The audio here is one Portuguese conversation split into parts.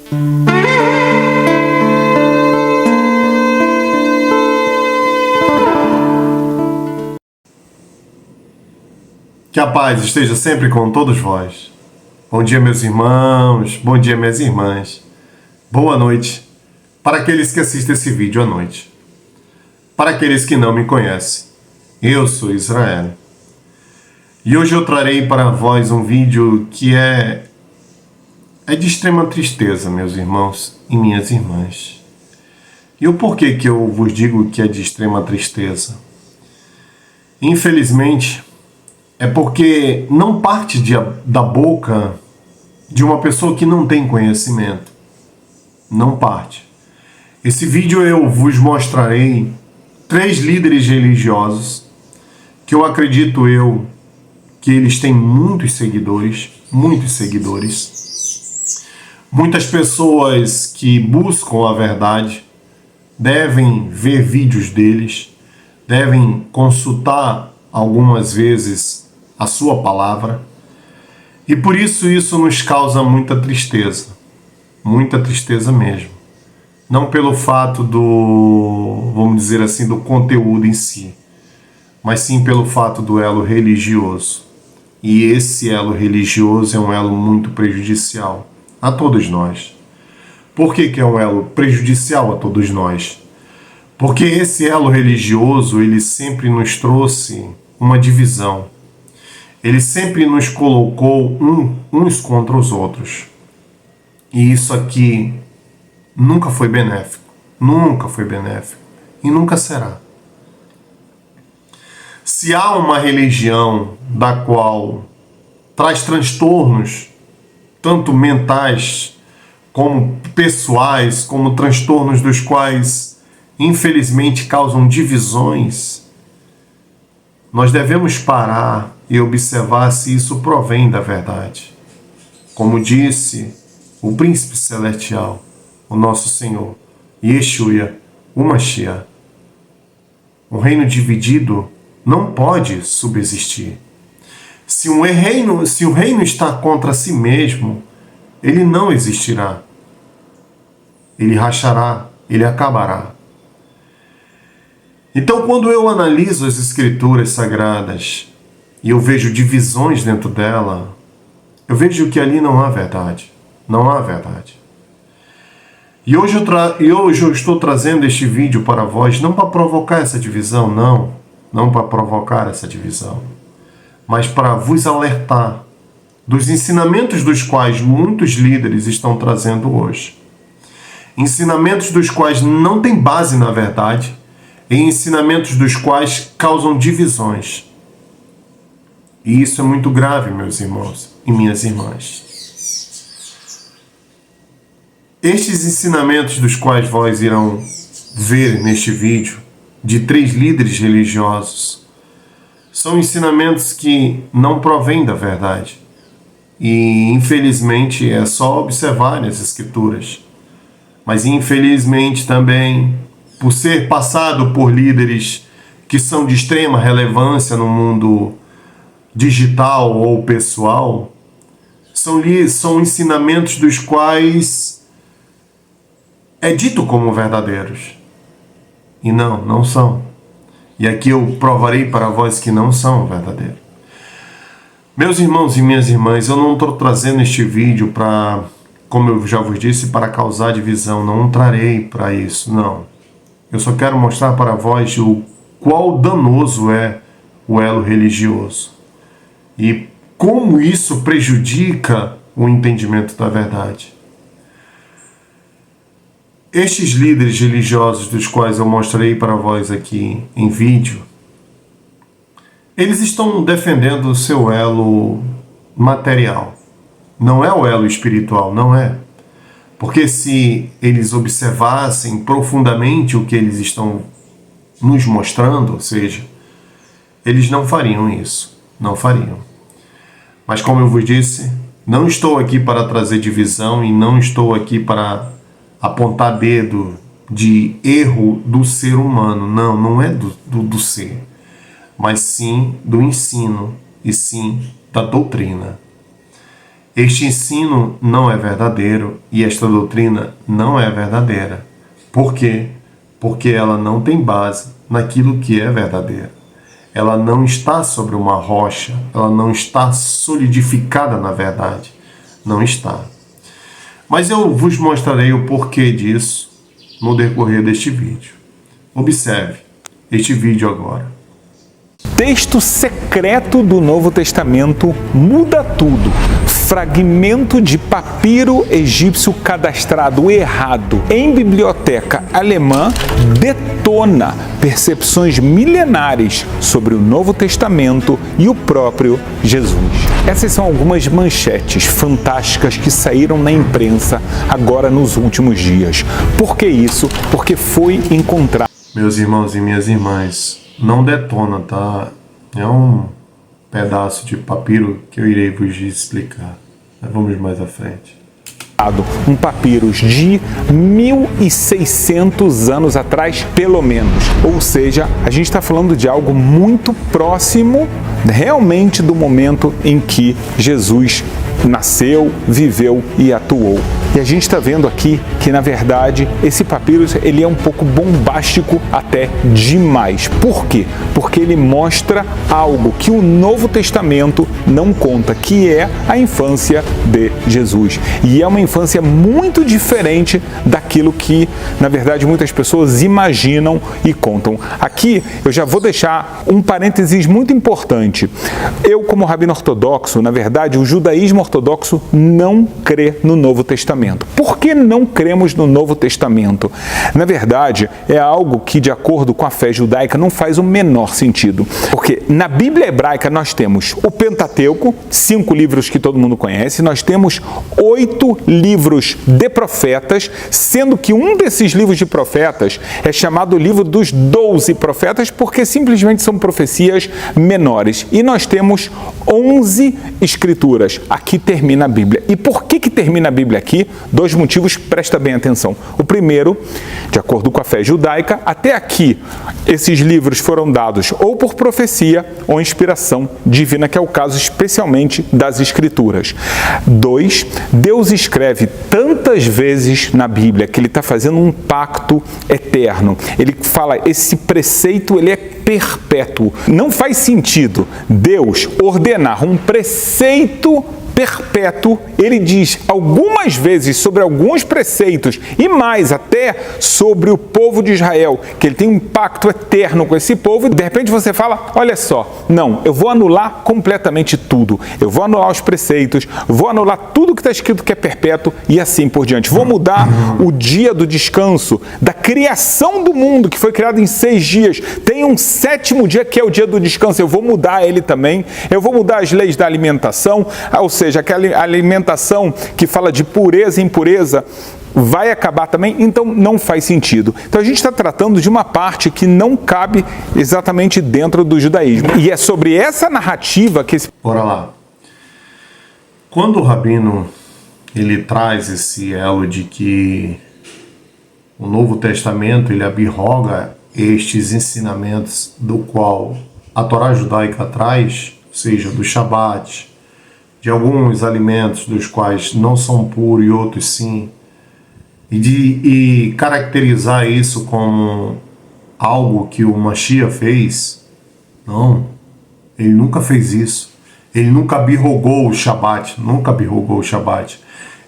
Que a paz esteja sempre com todos vós. Bom dia, meus irmãos. Bom dia, minhas irmãs. Boa noite para aqueles que assistem esse vídeo à noite. Para aqueles que não me conhecem, eu sou Israel. E hoje eu trarei para vós um vídeo que é de extrema tristeza, meus irmãos e minhas irmãs. E o porquê que eu vos digo que é de extrema tristeza? Infelizmente, é porque não parte da boca de uma pessoa que não tem conhecimento. Não parte. Esse vídeo eu vos mostrarei 3 líderes religiosos que eu acredito que eles têm muitos seguidores. Muitas pessoas que buscam a verdade devem ver vídeos deles, devem consultar algumas vezes a sua palavra, e por isso nos causa muita tristeza mesmo. Não pelo fato vamos dizer assim, do conteúdo em si, mas sim pelo fato do elo religioso. E esse elo religioso é um elo muito prejudicial a todos nós. Por que é um elo prejudicial a todos nós? Porque esse elo religioso, ele sempre nos trouxe uma divisão. Ele sempre nos colocou uns contra os outros. E isso aqui nunca foi benéfico. E nunca será. Se há uma religião da qual traz transtornos, tanto mentais como pessoais, como transtornos dos quais, infelizmente, causam divisões, nós devemos parar e observar se isso provém da verdade. Como disse o príncipe celestial, o nosso Senhor, Yeshua, o Mashiach, um reino dividido não pode subsistir. Se o reino está contra si mesmo, ele não existirá. Ele rachará, ele acabará. Então, quando eu analiso as Escrituras Sagradas e eu vejo divisões dentro dela, eu vejo que ali não há verdade. Não há verdade. E hoje eu estou trazendo este vídeo para vós não para provocar essa divisão, não para provocar essa divisão, mas para vos alertar dos ensinamentos dos quais muitos líderes estão trazendo hoje. Ensinamentos dos quais não têm base na verdade, e ensinamentos dos quais causam divisões. E isso é muito grave, meus irmãos e minhas irmãs. Estes ensinamentos dos quais vós irão ver neste vídeo, de 3 líderes religiosos, são ensinamentos que não provêm da verdade. E, infelizmente, é só observar as Escrituras. Mas, infelizmente, também, por ser passado por líderes que são de extrema relevância no mundo digital ou pessoal, são ensinamentos dos quais é dito como verdadeiros. E não são. E aqui eu provarei para vós que não são verdadeiros. Meus irmãos e minhas irmãs, eu não estou trazendo este vídeo para, como eu já vos disse, para causar divisão. Não trarei para isso, não. Eu só quero mostrar para vós o qual danoso é o elo religioso. E como isso prejudica o entendimento da verdade. Estes líderes religiosos dos quais eu mostrei para vós aqui em vídeo, eles estão defendendo o seu elo material. Não é o elo espiritual, não é. Porque se eles observassem profundamente o que eles estão nos mostrando, ou seja, eles não fariam isso. Não fariam. Mas como eu vos disse, não estou aqui para trazer divisão e não estou aqui para apontar dedo de erro do ser humano. Não é do ser, mas sim do ensino e sim da doutrina. Este ensino não é verdadeiro e esta doutrina não é verdadeira. Por quê? Porque ela não tem base naquilo que é verdadeiro. Ela não está sobre uma rocha, ela não está solidificada na verdade. Não está. Mas eu vos mostrarei o porquê disso no decorrer deste vídeo. Observe este vídeo agora. Texto secreto do Novo Testamento muda tudo. Fragmento de papiro egípcio cadastrado errado em biblioteca alemã detona percepções milenares sobre o Novo Testamento e o próprio Jesus. Essas são algumas manchetes fantásticas que saíram na imprensa agora nos últimos dias. Por que isso? Porque foi encontrado. Meus irmãos e minhas irmãs, não detona, tá? É um pedaço de papiro que eu irei vos explicar. Mas vamos mais à frente. Um papyrus de 1.600 anos atrás, pelo menos. Ou seja, a gente está falando de algo muito próximo realmente do momento em que Jesus nasceu, viveu e atuou. E a gente está vendo aqui que, na verdade, esse papyrus ele é um pouco bombástico até demais. Por quê? Porque ele mostra algo que o Novo Testamento não conta, que é a infância de Jesus. E é uma infância muito diferente daquilo que, na verdade, muitas pessoas imaginam e contam. Aqui eu já vou deixar um parênteses muito importante. Eu, como rabino ortodoxo, na verdade, o judaísmo ortodoxo não crê no Novo Testamento. Por que não cremos no Novo Testamento? Na verdade, é algo que, de acordo com a fé judaica, não faz o menor sentido. Porque na Bíblia hebraica nós temos o Pentateuco, 5 livros que todo mundo conhece, nós temos 8 livros de profetas, sendo que um desses livros de profetas é chamado o livro dos 12 profetas, porque simplesmente são profecias menores. E nós temos 11 escrituras. Aqui termina a Bíblia. E por que termina a Bíblia aqui? 2 motivos, presta bem atenção. O primeiro, de acordo com a fé judaica, até aqui esses livros foram dados ou por profecia ou inspiração divina, que é o caso especialmente das Escrituras. 2, Deus escreve tantas vezes na Bíblia que ele está fazendo um pacto eterno. Ele fala, esse preceito ele é perpétuo. Não faz sentido Deus ordenar um preceito perpétuo, ele diz algumas vezes sobre alguns preceitos e mais até sobre o povo de Israel, que ele tem um pacto eterno com esse povo, e de repente você fala, olha só, não, eu vou anular completamente tudo, eu vou anular os preceitos, vou anular tudo que está escrito que é perpétuo e assim por diante, vou mudar o dia do descanso, da criação do mundo, que foi criado em 6 dias, tem um 7º dia que é o dia do descanso, eu vou mudar ele também, eu vou mudar as leis da alimentação, ou seja, aquela alimentação que fala de pureza e impureza vai acabar também, então não faz sentido. Então a gente está tratando de uma parte que não cabe exatamente dentro do judaísmo. E é sobre essa narrativa que esse... Bora lá. Quando o rabino ele traz esse elo de que o Novo Testamento ele abroga estes ensinamentos do qual a Torá judaica traz, ou seja, do Shabat, de alguns alimentos dos quais não são puros e outros sim, e caracterizar isso como algo que o Mashiach fez, não, ele nunca fez isso, ele nunca abrogou o Shabat,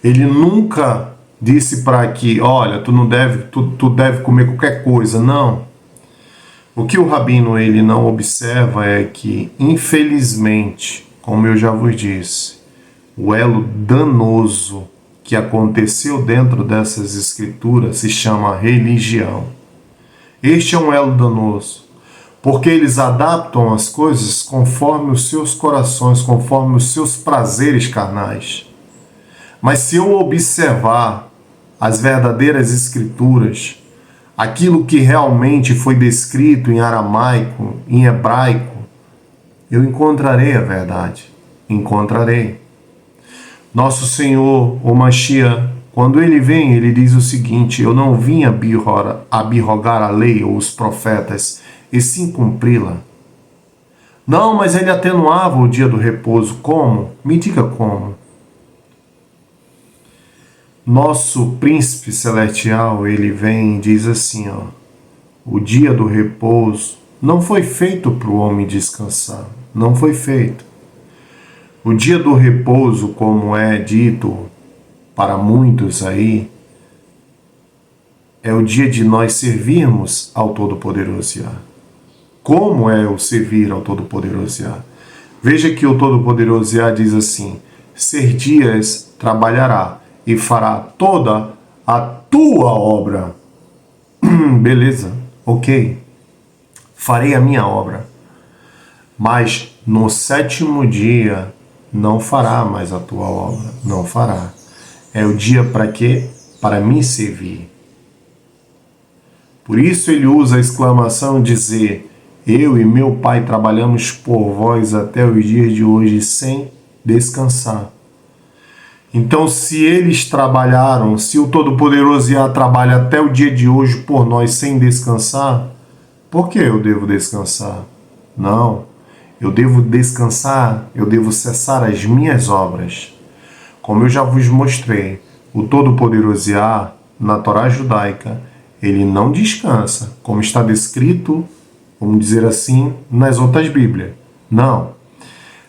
ele nunca disse para que, olha, tu deve comer qualquer coisa, não. O que o rabino ele não observa é que, infelizmente, como eu já vos disse, o elo danoso que aconteceu dentro dessas escrituras se chama religião. Este é um elo danoso, porque eles adaptam as coisas conforme os seus corações, conforme os seus prazeres carnais. Mas se eu observar as verdadeiras escrituras, aquilo que realmente foi descrito em aramaico, em hebraico, eu encontrarei a verdade. Encontrarei. Nosso Senhor, o Mashiach, quando ele vem, ele diz o seguinte: eu não vim abrogar a lei ou os profetas, e sim cumpri-la. Não, mas ele atenuava o dia do repouso. Como? Me diga como. nosso príncipe celestial, ele vem e diz assim, ó, o dia do repouso não foi feito para o homem descansar, não foi feito. O dia do repouso, como é dito para muitos aí, é o dia de nós servirmos ao Todo-Poderoso Yah. Como é o servir ao Todo-Poderoso Yah? Veja que o Todo-Poderoso Yah diz assim, 6 dias trabalhará e fará toda a tua obra. Beleza, ok. Farei a minha obra. Mas no 7º dia não fará mais a tua obra. Não fará. É o dia para quê? Para me servir. Por isso ele usa a exclamação dizer, eu e meu Pai trabalhamos por vós até os dias de hoje sem descansar. Então, se eles trabalharam, se o Todo-Poderoso Yah trabalha até o dia de hoje por nós sem descansar, por que eu devo descansar? Não, eu devo descansar, eu devo cessar as minhas obras. Como eu já vos mostrei, o Todo-Poderoso Yah, na Torá judaica, ele não descansa, como está descrito, vamos dizer assim, nas outras Bíblias. Não.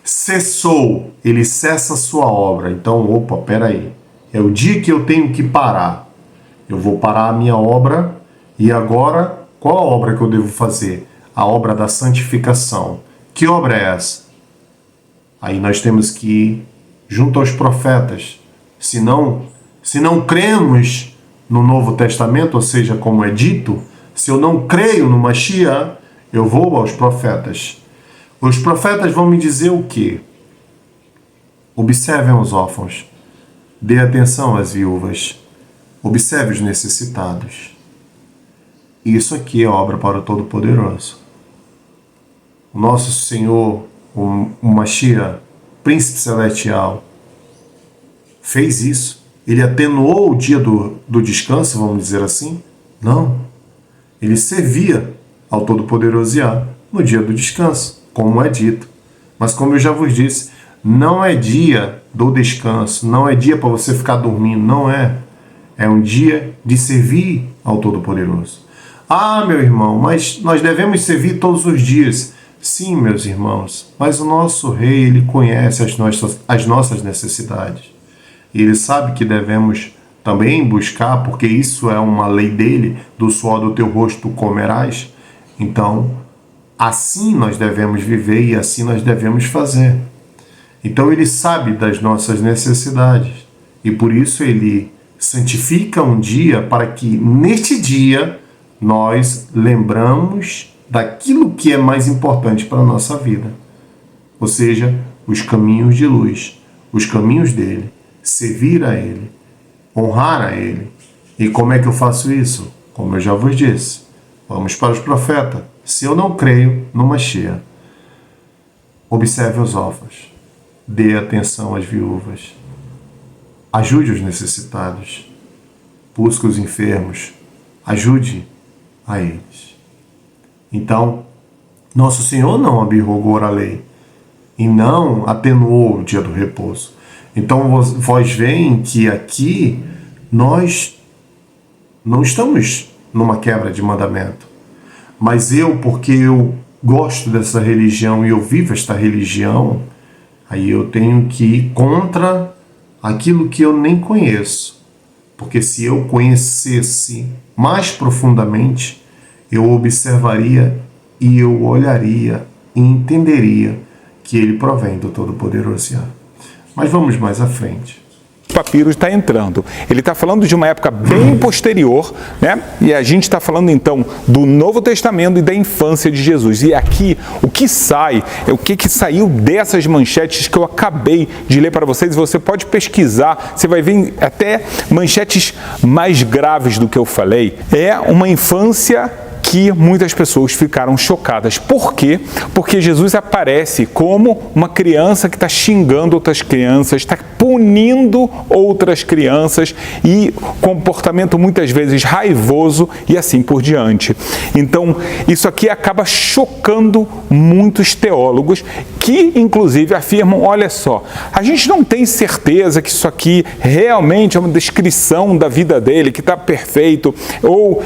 Cessou, ele cessa a sua obra. Então, opa, peraí. É o dia que eu tenho que parar. Eu vou parar a minha obra e agora, qual a obra que eu devo fazer? A obra da santificação. Que obra é essa? Aí nós temos que ir junto aos profetas. Se não cremos no Novo Testamento, ou seja, como é dito, se eu não creio no Mashiach, eu vou aos profetas. Os profetas vão me dizer o quê? Observem os órfãos, dê atenção às viúvas, observe os necessitados. Isso aqui é obra para o Todo-Poderoso. O nosso Senhor, o Mashiach, Príncipe Celestial, fez isso. Ele atenuou o dia do descanso, vamos dizer assim? Não. Ele servia ao Todo-Poderoso Yah no dia do descanso, como é dito. Mas como eu já vos disse, não é dia do descanso, não é dia para você ficar dormindo, não é. É um dia de servir ao Todo-Poderoso. Ah, meu irmão, mas nós devemos servir todos os dias. Sim, meus irmãos, mas o nosso Rei, ele conhece as nossas necessidades. E ele sabe que devemos também buscar, porque isso é uma lei dele, do suor do teu rosto tu comerás. Então, assim nós devemos viver e assim nós devemos fazer. Então ele sabe das nossas necessidades e por isso ele santifica um dia para que neste dia nós lembramos daquilo que é mais importante para a nossa vida. Ou seja, os caminhos de luz, os caminhos dele, servir a ele, honrar a ele. E como é que eu faço isso? Como eu já vos disse, vamos para os profetas. Se eu não creio no Mashiach, observe os órfãos, dê atenção às viúvas, ajude os necessitados, busque os enfermos, ajude a eles. Então, nosso Senhor não abrogou a lei e não atenuou o dia do repouso. Então, vós veem que aqui nós não estamos numa quebra de mandamento. Mas eu, porque eu gosto dessa religião e eu vivo esta religião, aí eu tenho que ir contra aquilo que eu nem conheço. Porque se eu conhecesse mais profundamente, eu observaria e eu olharia e entenderia que ele provém do Todo-Poderoso Yah. Mas vamos mais à frente. O papiro está entrando. Ele está falando de uma época bem posterior, né? E a gente está falando então do Novo Testamento e da infância de Jesus. E aqui o que sai, o que saiu dessas manchetes que eu acabei de ler para vocês. Você pode pesquisar, você vai ver até manchetes mais graves do que eu falei. É uma infância que muitas pessoas ficaram chocadas. Por quê? Porque Jesus aparece como uma criança que está xingando outras crianças, está punindo outras crianças e comportamento muitas vezes raivoso e assim por diante. Então, isso aqui acaba chocando muitos teólogos que, inclusive, afirmam, olha só, a gente não tem certeza que isso aqui realmente é uma descrição da vida dele, que está perfeito, ou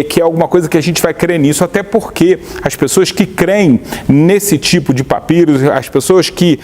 que é alguma coisa que a gente vai crer nisso, até porque as pessoas que creem nesse tipo de papiros, as pessoas que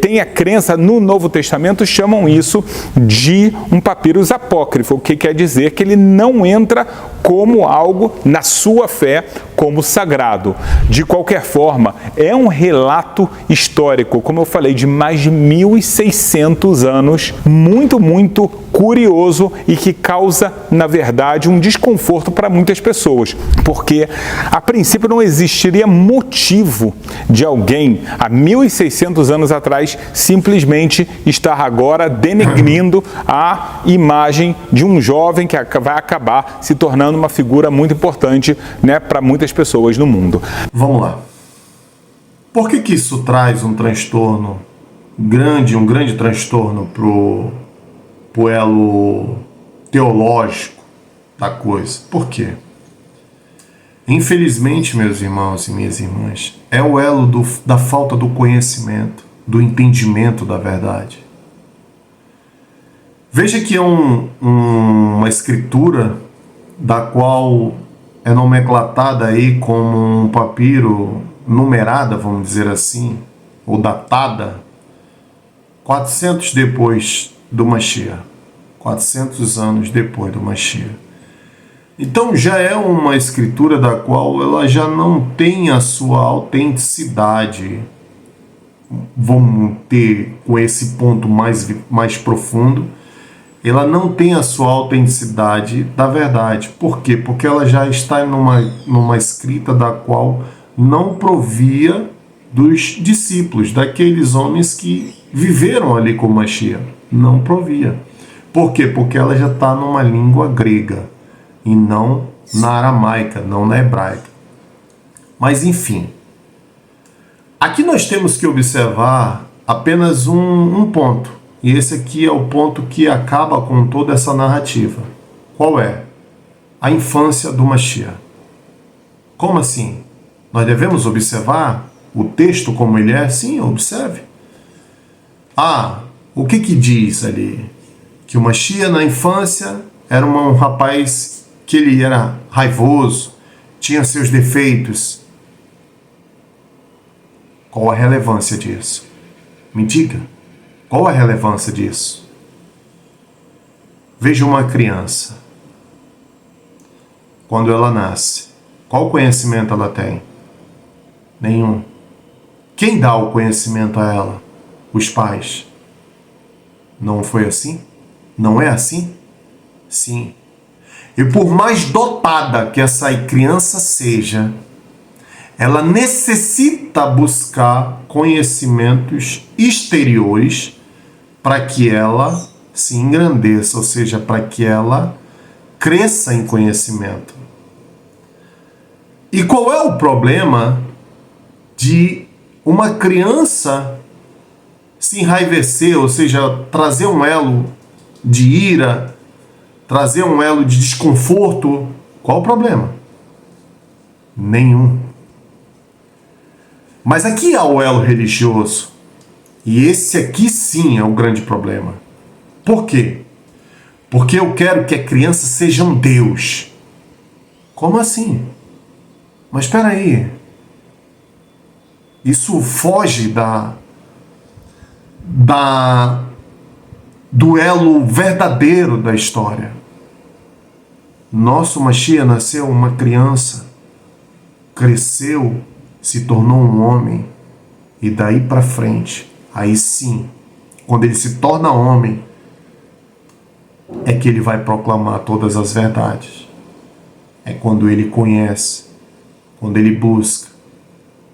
têm a crença no Novo Testamento, chamam isso de um papyrus apócrifo, o que quer dizer que ele não entra como algo, na sua fé, como sagrado. De qualquer forma, é um relato histórico, como eu falei, de mais de 1.600 anos, muito, muito curioso e que causa, na verdade, um desconforto para muitas pessoas, porque a princípio não existiria motivo de alguém, há 1.600 anos atrás, simplesmente estar agora denegrindo a imagem de um jovem que vai acabar se tornando uma figura muito importante, né, para muitas pessoas no mundo. Vamos lá. Por que isso traz um transtorno grande, um grande transtorno pro elo teológico da coisa? Por quê? Infelizmente, meus irmãos e minhas irmãs, é o elo da falta do conhecimento, do entendimento da verdade. Veja que é uma escritura da qual é nomenclatada aí como um papiro numerada, vamos dizer assim, ou datada, 400 depois do Mashiach, 400 anos depois do Mashiach. Então já é uma escritura da qual ela já não tem a sua autenticidade. Vamos ter com esse ponto mais profundo, ela não tem a sua autenticidade da verdade. Por quê? Porque ela já está numa escrita da qual não provia dos discípulos, daqueles homens que viveram ali com Mashiach. Não provia. Por quê? Porque ela já está numa língua grega e não na aramaica, não na hebraica. Mas enfim, aqui nós temos que observar apenas um ponto. E esse aqui é o ponto que acaba com toda essa narrativa. Qual é? A infância do Mashiach. Como assim? Nós devemos observar o texto como ele é? Sim, observe. O que diz ali? Que o Mashiach na infância era um rapaz que ele era raivoso, tinha seus defeitos. Qual a relevância disso? Me diga. Qual a relevância disso? Veja uma criança. Quando ela nasce, qual conhecimento ela tem? Nenhum. Quem dá o conhecimento a ela? Os pais. Não foi assim? Não é assim? Sim. E por mais dotada que essa criança seja, ela necessita buscar conhecimentos exteriores para que ela se engrandeça, ou seja, para que ela cresça em conhecimento. E qual é o problema de uma criança se enraivecer, ou seja, trazer um elo de ira, trazer um elo de desconforto? Qual o problema? Nenhum. Mas aqui há o elo religioso. E esse aqui sim é o grande problema. Por quê? Porque eu quero que a criança seja um Deus. Como assim? Mas espera aí. Isso foge do elo verdadeiro da história. Nosso Mashiach nasceu uma criança, cresceu, se tornou um homem, e daí para frente, aí sim, quando ele se torna homem, é que ele vai proclamar todas as verdades. É quando ele conhece, quando ele busca,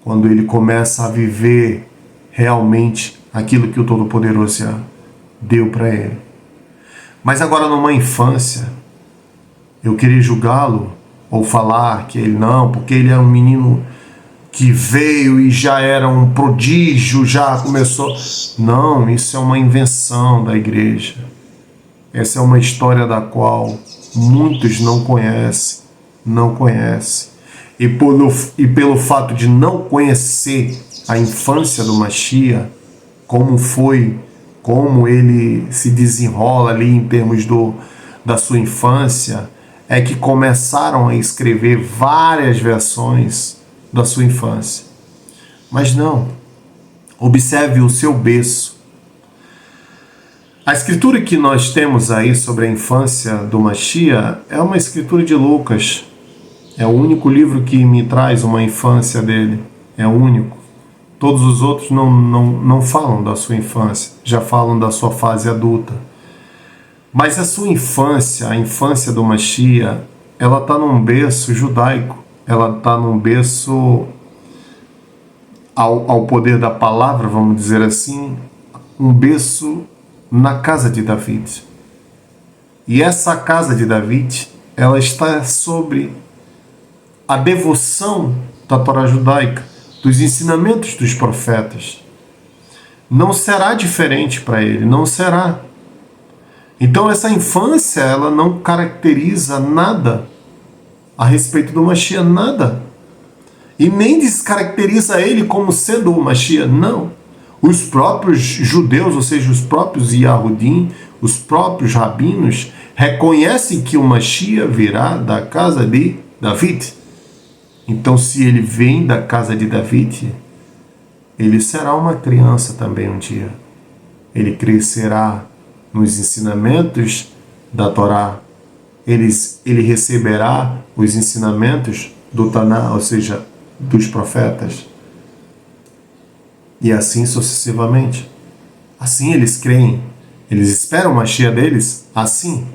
quando ele começa a viver realmente aquilo que o Todo-Poderoso já deu para ele. Mas agora, numa infância, eu querer julgá-lo ou falar que ele não, porque ele é um menino que veio e já era um prodígio, já começou. Não, isso é uma invenção da igreja. Essa é uma história da qual muitos não conhecem, não conhecem. E pelo fato de não conhecer a infância do Mashiach, como foi, como ele se desenrola ali em termos da sua infância, é que começaram a escrever várias versões da sua infância. Mas não, observe o seu berço. A escritura que nós temos aí sobre a infância do Mashiach é uma escritura de Lucas. É o único livro que me traz uma infância dele. É o único. Todos os outros não falam da sua infância, já falam da sua fase adulta. Mas a sua infância, a infância do Mashiach, ela está num berço judaico. Ela está num berço ao poder da palavra, vamos dizer assim, um berço na casa de David. E essa casa de David, ela está sobre a devoção da Torá judaica, dos ensinamentos dos profetas. Não será diferente para ele, não será. Então essa infância, ela não caracteriza nada a respeito do Mashiach, nada. E nem descaracteriza ele como sendo o Mashiach, não. Os próprios judeus, ou seja, os próprios Yahudim, os próprios rabinos, reconhecem que o Mashiach virá da casa de David. Então, se ele vem da casa de David, ele será uma criança também um dia. Ele crescerá nos ensinamentos da Torá. Ele receberá os ensinamentos do Taná, ou seja, dos profetas. E assim sucessivamente. Assim eles creem. Eles esperam a Mashiach deles assim.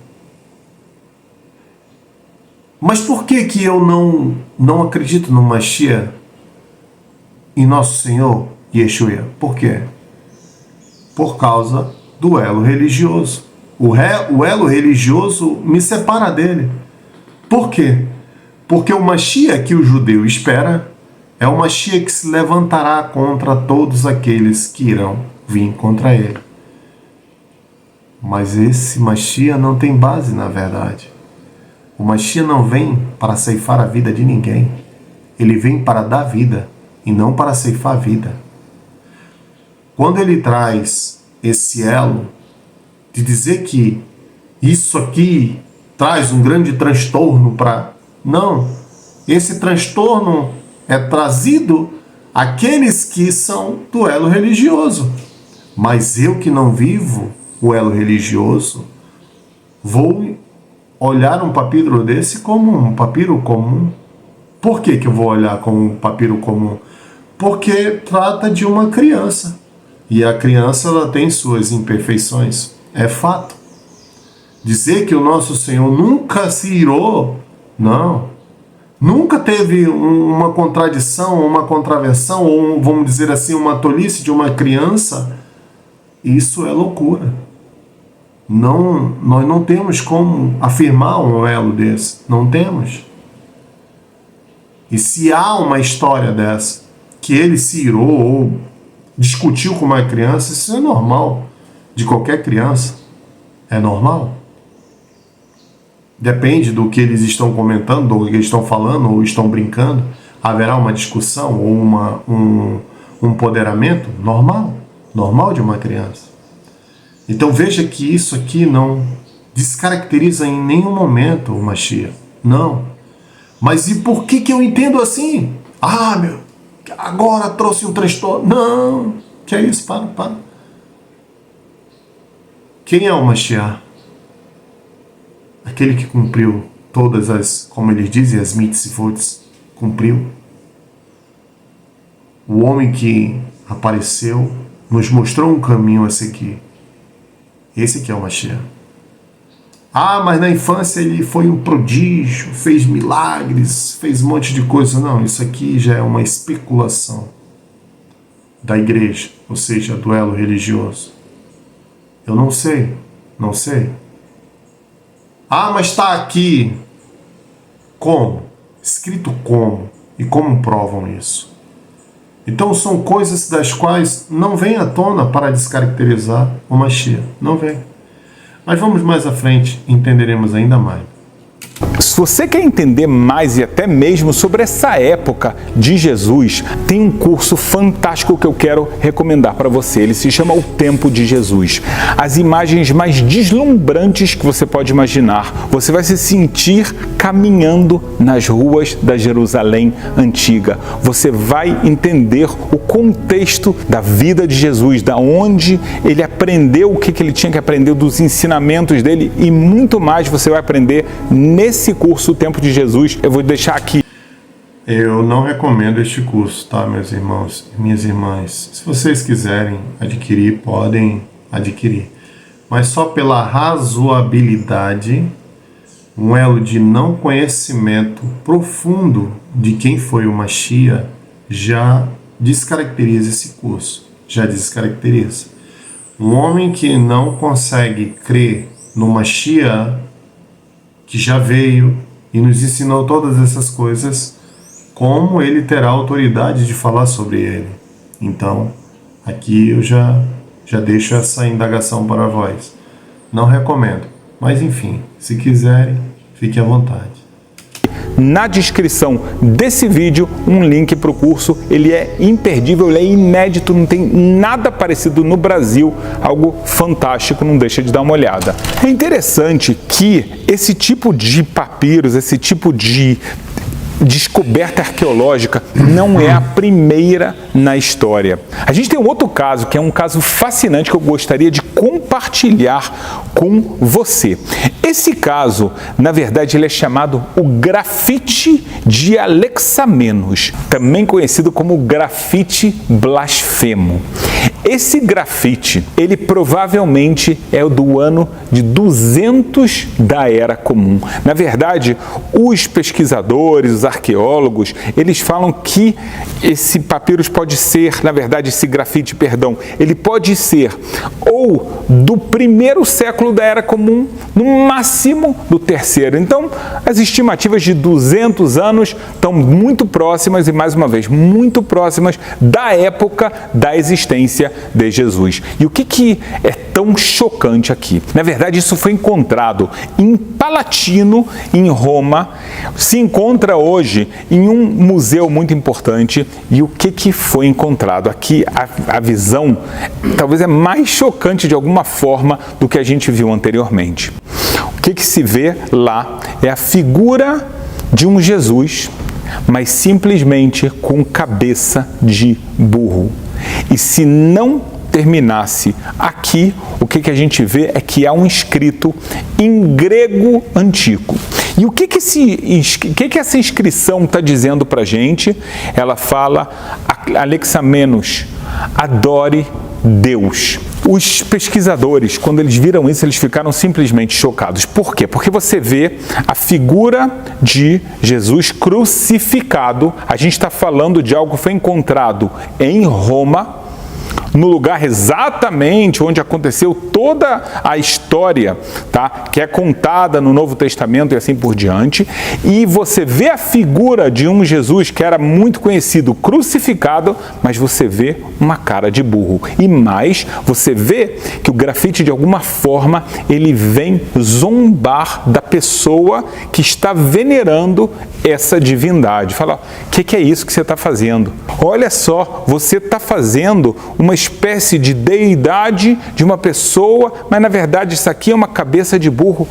Mas por que eu não acredito no Mashiach em nosso Senhor Yeshua? Por quê? Por causa do elo religioso. O elo religioso me separa dele. Por quê? Porque o Mashiach que o judeu espera é o Mashiach que se levantará contra todos aqueles que irão vir contra ele. Mas esse Mashiach não tem base na verdade. O Mashiach não vem para ceifar a vida de ninguém. Ele vem para dar vida e não para ceifar a vida. Quando ele traz esse elo de dizer que isso aqui traz um grande transtorno para... Não, esse transtorno é trazido àqueles que são do elo religioso. Mas eu que não vivo o elo religioso, vou olhar um papiro desse como um papiro comum. Por que eu vou olhar como um papiro comum? Porque trata de uma criança. E a criança, ela tem suas imperfeições. É fato. Dizer que o nosso Senhor nunca se irou, não. Nunca teve uma contradição, uma contraversão, ou vamos dizer assim, uma tolice de uma criança, isso é loucura. Não, nós não temos como afirmar um elo desse. Não temos. E se há uma história dessa, que ele se irou ou discutiu com uma criança, isso é normal. De qualquer criança. É normal. Depende do que eles estão comentando, do que eles estão falando ou estão brincando. Haverá uma discussão ou um empoderamento normal. Normal de uma criança. Então veja que isso aqui não descaracteriza em nenhum momento o Mashiach. Não. Mas e por que eu entendo assim? Ah, meu, agora trouxe um transtorno. Não. Que é isso? Para. Quem é o Mashiach? Aquele que cumpriu todas as, como eles dizem, as mitzvot, cumpriu. O homem que apareceu nos mostrou um caminho a seguir. Esse que é o Mashiach. Ah, mas na infância ele foi um prodígio, fez milagres, fez um monte de coisa. Não, isso aqui já é uma especulação da igreja, ou seja, do elo religioso. Eu não sei. Ah, mas está aqui. Como? Escrito como? E como provam isso? Então são coisas das quais não vem à tona para descaracterizar o Mashiach. Não vem. Mas vamos mais à frente e entenderemos ainda mais. Se você quer entender mais e até mesmo sobre essa época de Jesus, tem um curso fantástico que eu quero recomendar para você. Ele se chama O Tempo de Jesus. As imagens mais deslumbrantes que você pode imaginar. Você vai se sentir caminhando nas ruas da Jerusalém antiga. Você vai entender o contexto da vida de Jesus, da onde ele aprendeu o que ele tinha que aprender, dos ensinamentos dele e muito mais você vai aprender nesse curso, O Tempo de Jesus. Eu vou deixar aqui. Eu não recomendo este curso, tá, meus irmãos e minhas irmãs? Se vocês quiserem adquirir, podem adquirir. Mas só pela razoabilidade, um elo de não conhecimento profundo de quem foi o Mashiach já descaracteriza esse curso. Já descaracteriza. Um homem que não consegue crer no Mashiach, que já veio e nos ensinou todas essas coisas, como ele terá autoridade de falar sobre ele? Então, aqui eu já deixo essa indagação para vós. Não recomendo, mas enfim, se quiserem, fique à vontade. Na descrição desse vídeo, um link para o curso. Ele é imperdível, ele é inédito, não tem nada parecido no Brasil, algo fantástico, não deixa de dar uma olhada. É interessante que esse tipo de papiros, esse tipo de descoberta arqueológica não é a primeira na história. A gente tem um outro caso, que é um caso fascinante que eu gostaria de compartilhar com você. Esse caso, na verdade, ele é chamado o grafite de Alexamenos, também conhecido como grafite blasfemo. Esse grafite, ele provavelmente é o do ano de 200 da Era Comum. Na verdade, os pesquisadores, os arqueólogos, eles falam que esse papyrus pode ser, na verdade, esse grafite, perdão, ele pode ser ou do primeiro século da Era Comum, no máximo do terceiro. Então, as estimativas de 200 anos estão muito próximas e, mais uma vez, muito próximas da época da existência de Jesus. E o que é tão chocante aqui? Na verdade, isso foi encontrado em Palatino, em Roma, se encontra hoje em um museu muito importante. E o que foi encontrado? Aqui a visão talvez é mais chocante de alguma forma do que a gente viu anteriormente. O que se vê lá é a figura de um Jesus, mas simplesmente com cabeça de burro. E se não terminasse aqui, o que a gente vê é que há um escrito em grego antigo. E o que essa inscrição está dizendo para a gente? Ela fala, Alexamenos, adore Deus. Os pesquisadores, quando eles viram isso, eles ficaram simplesmente chocados. Por quê? Porque você vê a figura de Jesus crucificado. A gente está falando de algo que foi encontrado em Roma, no lugar exatamente onde aconteceu toda a história, tá? Que é contada no Novo Testamento e assim por diante. E você vê a figura de um Jesus que era muito conhecido, crucificado, mas você vê uma cara de burro. E mais, você vê que o grafite, de alguma forma, ele vem zombar da pessoa que está venerando essa divindade. Fala, o que é isso que você está fazendo? Olha só, você está fazendo uma espécie de deidade de uma pessoa, mas na verdade isso aqui é uma cabeça de burro.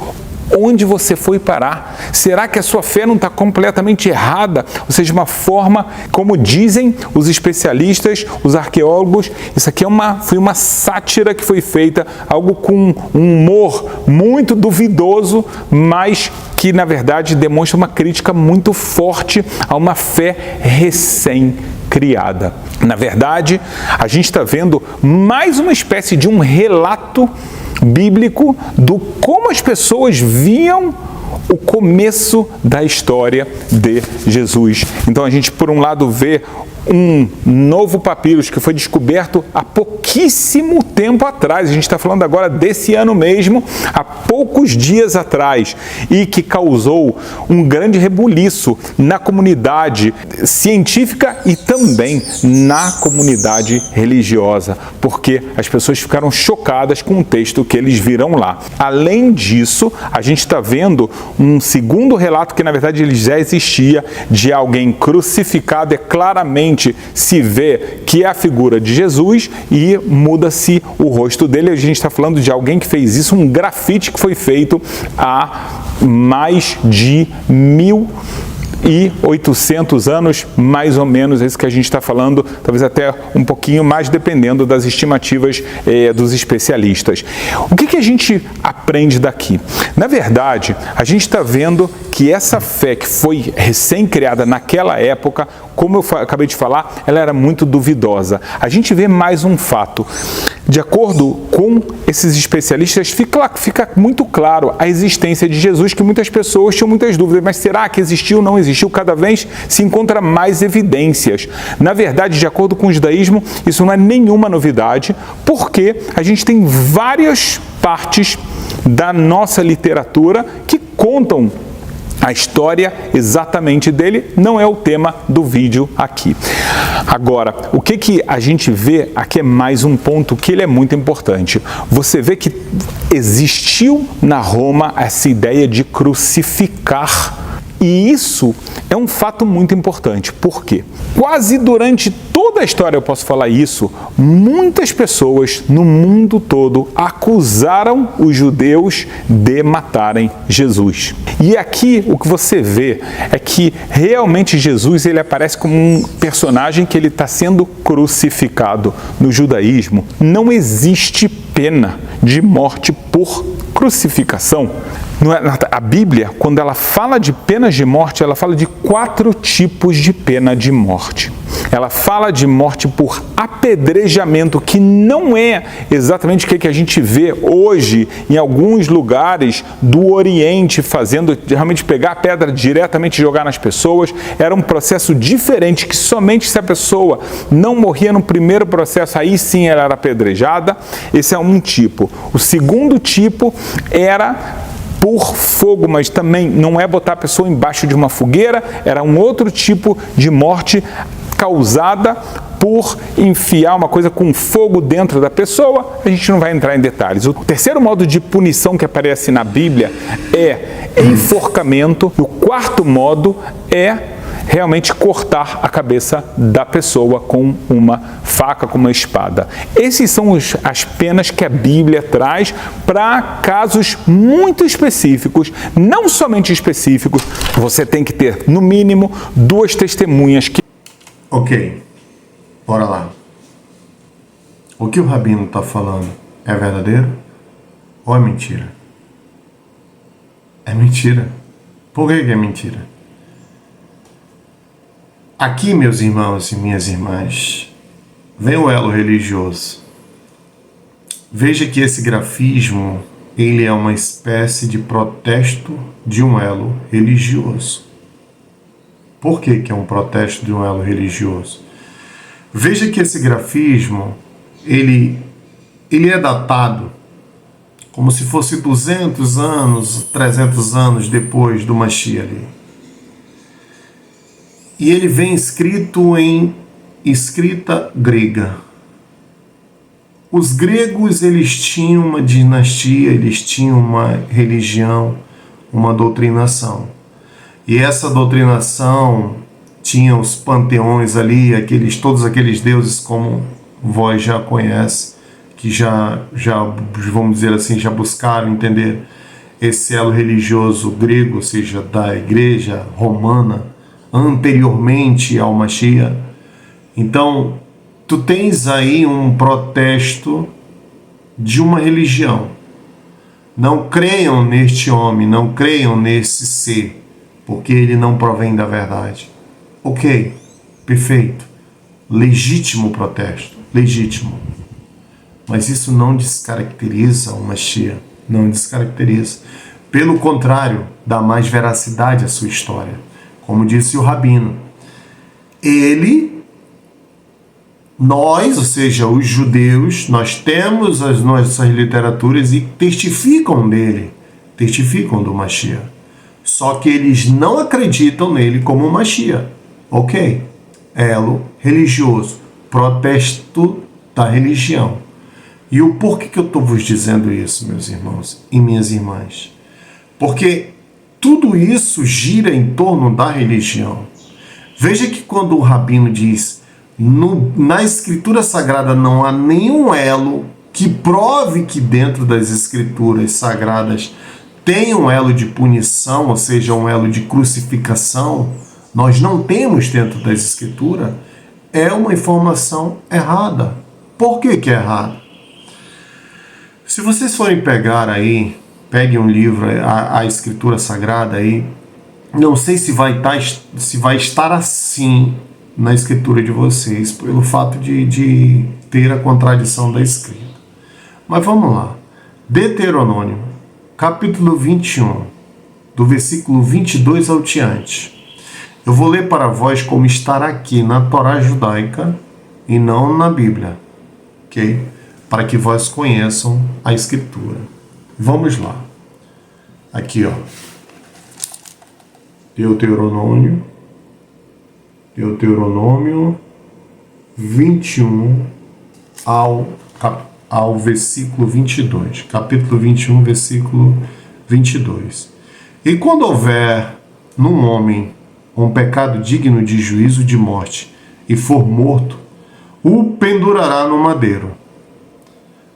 Onde você foi parar? Será que a sua fé não está completamente errada? Ou seja, uma forma, como dizem os especialistas, os arqueólogos, isso aqui foi uma sátira que foi feita, algo com um humor muito duvidoso, mas que na verdade demonstra uma crítica muito forte a uma fé recém-criada. Na verdade, a gente está vendo mais uma espécie de um relato bíblico do como as pessoas viam o começo da história de Jesus. Então a gente, por um lado, vê um novo papiro que foi descoberto há pouquíssimo tempo atrás, a gente está falando agora desse ano mesmo, há poucos dias atrás, e que causou um grande rebuliço na comunidade científica e também na comunidade religiosa, porque as pessoas ficaram chocadas com o texto que eles viram lá. Além disso, a gente está vendo um segundo relato que, na verdade, ele já existia, de alguém crucificado, claramente se vê que é a figura de Jesus e muda-se o rosto dele. A gente está falando de alguém que fez isso, um grafite que foi feito há mais de 1.800 anos, mais ou menos, esse que a gente está falando, talvez até um pouquinho mais, dependendo das estimativas dos especialistas. O que a gente aprende daqui? Na verdade, a gente está vendo que essa fé que foi recém-criada naquela época, como eu acabei de falar, ela era muito duvidosa. A gente vê mais um fato. De acordo com esses especialistas, fica muito claro a existência de Jesus, que muitas pessoas tinham muitas dúvidas, mas será que existiu ou não existiu? Cada vez se encontra mais evidências. Na verdade, de acordo com o judaísmo, isso não é nenhuma novidade, porque a gente tem várias partes da nossa literatura que contam a história exatamente dele, não é o tema do vídeo aqui. Agora, o que a gente vê aqui é mais um ponto que ele é muito importante. Você vê que existiu na Roma essa ideia de crucificar. E isso é um fato muito importante. Por quê? Quase durante toda a história, eu posso falar isso, muitas pessoas no mundo todo acusaram os judeus de matarem Jesus. E aqui o que você vê é que realmente Jesus ele aparece como um personagem que ele está sendo crucificado. No judaísmo não existe pena de morte por crucificação. A Bíblia, quando ela fala de penas de morte, ela fala de 4 tipos de pena de morte. Ela fala de morte por apedrejamento, que não é exatamente o que a gente vê hoje em alguns lugares do Oriente, fazendo realmente pegar a pedra diretamente e jogar nas pessoas. Era um processo diferente, que somente se a pessoa não morria no primeiro processo, aí sim ela era apedrejada. Esse é um tipo. O segundo tipo era por fogo, mas também não é botar a pessoa embaixo de uma fogueira, era um outro tipo de morte causada por enfiar uma coisa com fogo dentro da pessoa. A gente não vai entrar em detalhes. O terceiro modo de punição que aparece na Bíblia é enforcamento. O quarto modo é realmente cortar a cabeça da pessoa com uma faca, com uma espada. Esses são as penas que a Bíblia traz para casos muito específicos, não somente específicos. Você tem que ter, no mínimo, 2 testemunhas que... Ok, bora lá. O que o Rabino está falando é verdadeiro ou é mentira? É mentira. Por que é mentira? Aqui, meus irmãos e minhas irmãs, vem o elo religioso. Veja que esse grafismo, ele é uma espécie de protesto de um elo religioso. Por que é um protesto de um elo religioso? Veja que esse grafismo, ele é datado como se fosse 200 anos, 300 anos depois do Mashiach ali. E ele vem escrito em escrita grega. Os gregos, eles tinham uma dinastia, eles tinham uma religião, uma doutrinação. E essa doutrinação tinha os panteões ali, todos aqueles deuses como vós já conhece, que já, vamos dizer assim, já buscaram entender esse elo religioso grego, ou seja, da igreja romana, anteriormente ao Mashiach. Então, tu tens aí um protesto de uma religião. Não creiam neste homem, não creiam nesse ser, porque ele não provém da verdade. Ok, perfeito. Legítimo protesto, legítimo. Mas isso não descaracteriza o Mashiach, não descaracteriza. Pelo contrário, dá mais veracidade à sua história. Como disse o Rabino, ele nós, ou seja, os judeus, nós temos as nossas literaturas e testificam dele, testificam do Mashiach. Só que eles não acreditam nele como Mashiach. Ok? Elo religioso, protesto da religião. E o porquê que eu estou vos dizendo isso, meus irmãos e minhas irmãs? Porque tudo isso gira em torno da religião. Veja que quando o rabino diz na Escritura Sagrada não há nenhum elo que prove que dentro das Escrituras Sagradas tem um elo de punição, ou seja, um elo de crucificação, nós não temos dentro das Escrituras, é uma informação errada. Por que que é errada? Se vocês forem pegar aí, peguem um livro, a Escritura Sagrada aí, não sei se vai estar assim na escritura de vocês, pelo fato de ter a contradição da escrita. Mas vamos lá. Deuteronômio, capítulo 21, do versículo 22 ao diante. Eu vou ler para vós como estará aqui na Torá judaica e não na Bíblia, ok? Para que vós conheçam a escritura. Vamos lá. Aqui, ó. Deuteronômio 21 ao versículo 22. Capítulo 21, versículo 22. E quando houver num homem um pecado digno de juízo de morte e for morto, o pendurará no madeiro.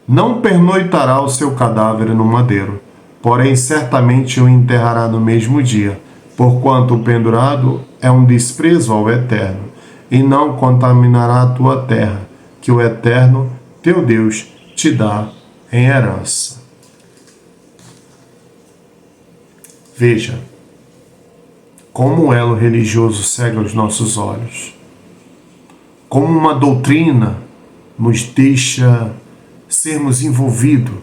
Não pernoitará o seu cadáver no madeiro, porém certamente o enterrará no mesmo dia, porquanto o pendurado é um desprezo ao Eterno, e não contaminará a tua terra, que o Eterno, teu Deus, te dá em herança. Veja como o elo religioso cega os nossos olhos, como uma doutrina nos deixa sermos envolvidos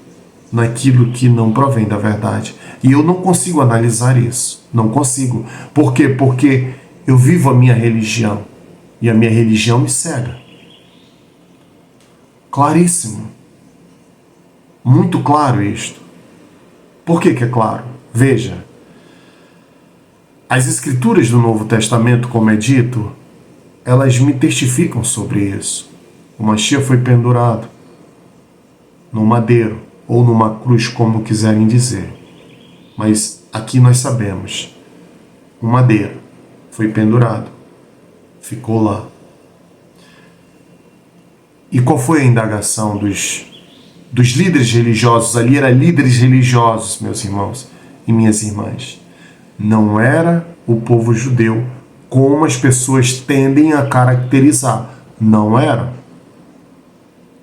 naquilo que não provém da verdade. E eu não consigo analisar isso. Não consigo. Por quê? Porque eu vivo a minha religião. E a minha religião me cega. Claríssimo. Muito claro isto. Por que que é claro? Veja. As escrituras do Novo Testamento, como é dito, elas me testificam sobre isso. O Mashiach foi pendurado no madeiro, ou numa cruz, como quiserem dizer. Mas aqui nós sabemos, o madeiro foi pendurado, ficou lá. E qual foi a indagação dos líderes religiosos? Ali eram líderes religiosos, meus irmãos e minhas irmãs. Não era o povo judeu, como as pessoas tendem a caracterizar. Não era.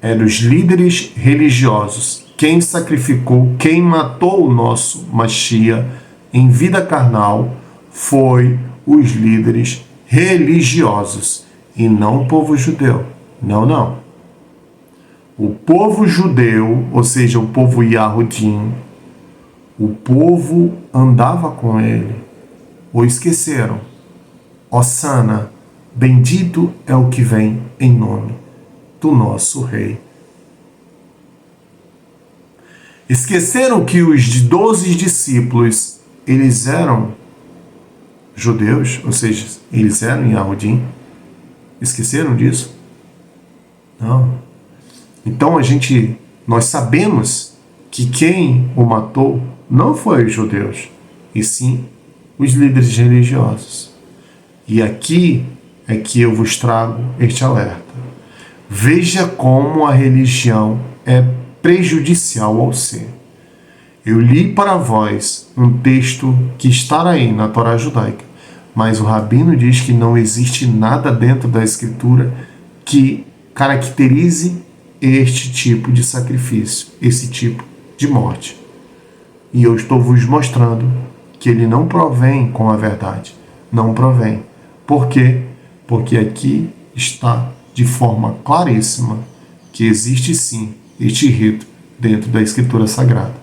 Eram os líderes religiosos. Quem sacrificou, quem matou o nosso Mashiach em vida carnal foi os líderes religiosos e não o povo judeu. Não, não. O povo judeu, ou seja, o povo Yahudim, o povo andava com ele. O esqueceram. Osana, bendito é o que vem em nome do nosso rei. Esqueceram que os 12 discípulos, eles eram judeus, ou seja, eles eram Yahudim. Esqueceram disso? Não. Então nós sabemos que quem o matou não foi os judeus, e sim os líderes religiosos. E aqui é que eu vos trago este alerta. Veja como a religião é prejudicial ao ser. Eu li para vós um texto que está aí na Torá judaica, mas o rabino diz que não existe nada dentro da escritura que caracterize este tipo de sacrifício, esse tipo de morte. E eu estou vos mostrando que ele não provém com a verdade. Não provém. Por quê? Porque aqui está de forma claríssima que existe sim este rito dentro da Escritura Sagrada.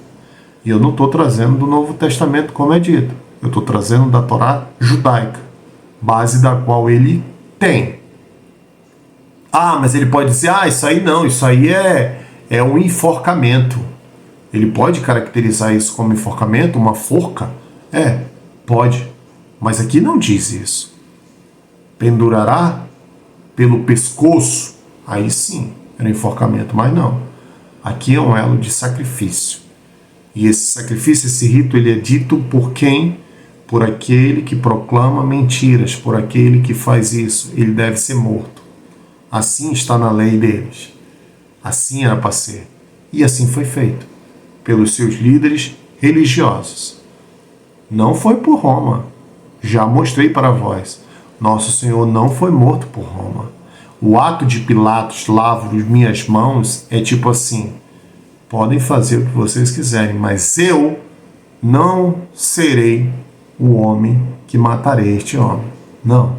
E eu não estou trazendo do Novo Testamento como é dito. Eu estou trazendo da Torá judaica, base da qual ele tem. Ah, mas ele pode dizer, isso aí não, isso aí é um enforcamento. Ele pode caracterizar isso como enforcamento, uma forca? Pode. Mas aqui não diz isso. Pendurará pelo pescoço, aí sim, era enforcamento, mas não. Aqui é um elo de sacrifício. E esse sacrifício, esse rito, ele é dito por quem? Por aquele que proclama mentiras, por aquele que faz isso. Ele deve ser morto. Assim está na lei deles. Assim era para ser. E assim foi feito pelos seus líderes religiosos. Não foi por Roma. Já mostrei para vós. Nosso Senhor não foi morto por Roma. O ato de Pilatos, lavo minhas mãos, é tipo assim: podem fazer o que vocês quiserem, mas eu não serei o homem que matarei este homem. Não.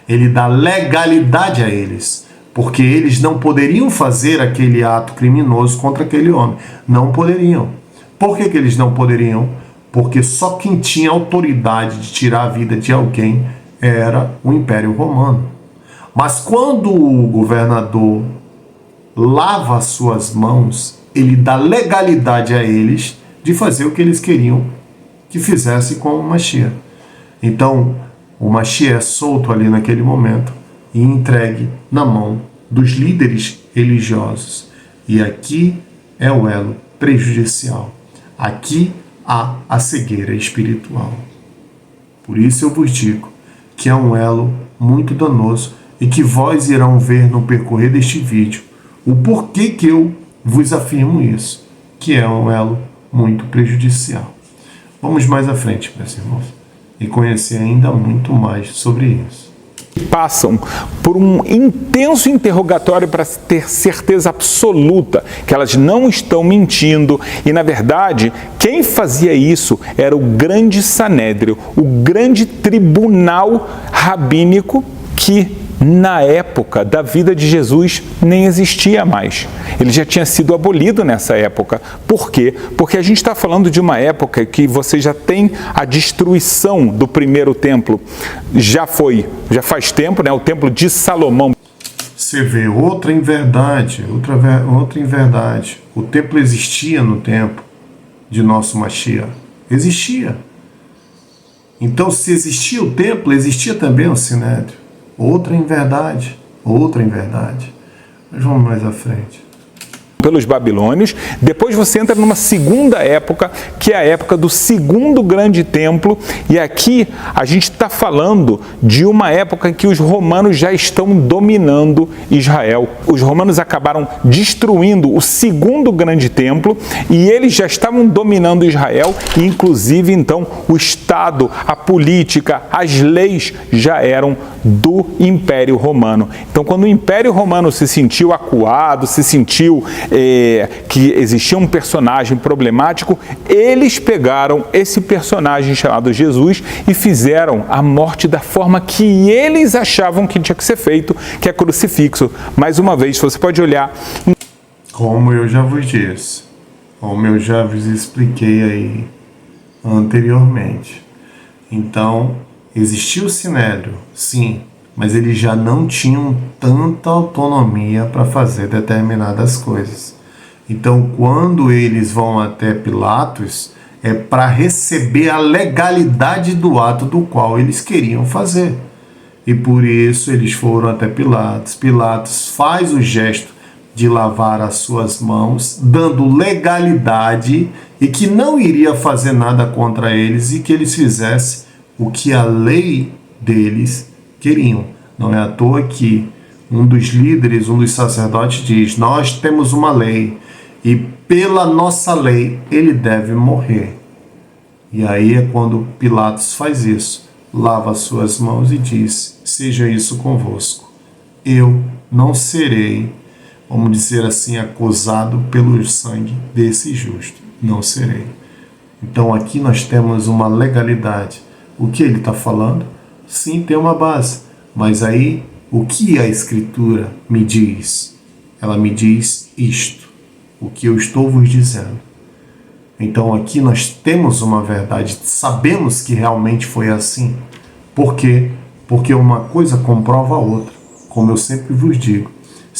Ele dá legalidade a eles, porque eles não poderiam fazer aquele ato criminoso contra aquele homem. Não poderiam. Por que eles não poderiam? Porque só quem tinha autoridade de tirar a vida de alguém era o Império Romano. Mas quando o governador lava as suas mãos, ele dá legalidade a eles de fazer o que eles queriam que fizesse com o Mashiach. Então, o Mashiach é solto ali naquele momento e entregue na mão dos líderes religiosos. E aqui é o elo prejudicial. Aqui há a cegueira espiritual. Por isso eu vos digo que é um elo muito danoso e que vós irão ver no percorrer deste vídeo o porquê que eu vos afirmo isso, que é um elo muito prejudicial. Vamos mais à frente, meus irmãos, e conhecer ainda muito mais sobre isso. Passam por um intenso interrogatório para ter certeza absoluta que elas não estão mentindo e, na verdade, quem fazia isso era o grande Sanédrio, o grande tribunal rabínico que, na época da vida de Jesus, nem existia mais. Ele já tinha sido abolido nessa época. Por quê? Porque a gente está falando de uma época que você já tem a destruição do primeiro templo. Já faz tempo, né? O templo de Salomão. Você vê outra inverdade. O templo existia no tempo de nosso Mashiach. Existia. Então, se existia o templo, existia também o Sinédrio. Outra inverdade. Mas vamos mais à frente. Pelos babilônios, depois você entra numa segunda época, que é a época do segundo grande templo, e aqui a gente está falando de uma época em que os romanos já estão dominando Israel. Os romanos acabaram destruindo o segundo grande templo e eles já estavam dominando Israel, e inclusive então o Estado, a política, as leis já eram do Império Romano. Então, quando o Império Romano se sentiu acuado, se sentiu que existia um personagem problemático, eles pegaram esse personagem chamado Jesus e fizeram a morte da forma que eles achavam que tinha que ser feito, que é crucifixo. Mais uma vez, você pode olhar... Como eu já vos disse, como eu já vos expliquei aí anteriormente. Então, existiu o Sinédrio, sim, mas eles já não tinham tanta autonomia para fazer determinadas coisas. Então, quando eles vão até Pilatos, é para receber a legalidade do ato do qual eles queriam fazer. E por isso eles foram até Pilatos. Pilatos faz o gesto de lavar as suas mãos, dando legalidade e que não iria fazer nada contra eles e que eles fizessem o que a lei deles queriam. Não é à toa que um dos líderes, um dos sacerdotes diz: nós temos uma lei e pela nossa lei ele deve morrer. E aí é quando Pilatos faz isso, lava as suas mãos e diz: seja isso convosco. Eu não serei, vamos dizer assim, acusado pelo sangue desse justo. Não serei. Então aqui nós temos uma legalidade. O que ele está falando? Sim, tem uma base. Mas aí, o que a Escritura me diz? Ela me diz isto, o que eu estou vos dizendo. Então aqui nós temos uma verdade, sabemos que realmente foi assim. Por quê? Porque uma coisa comprova a outra. Como eu sempre vos digo,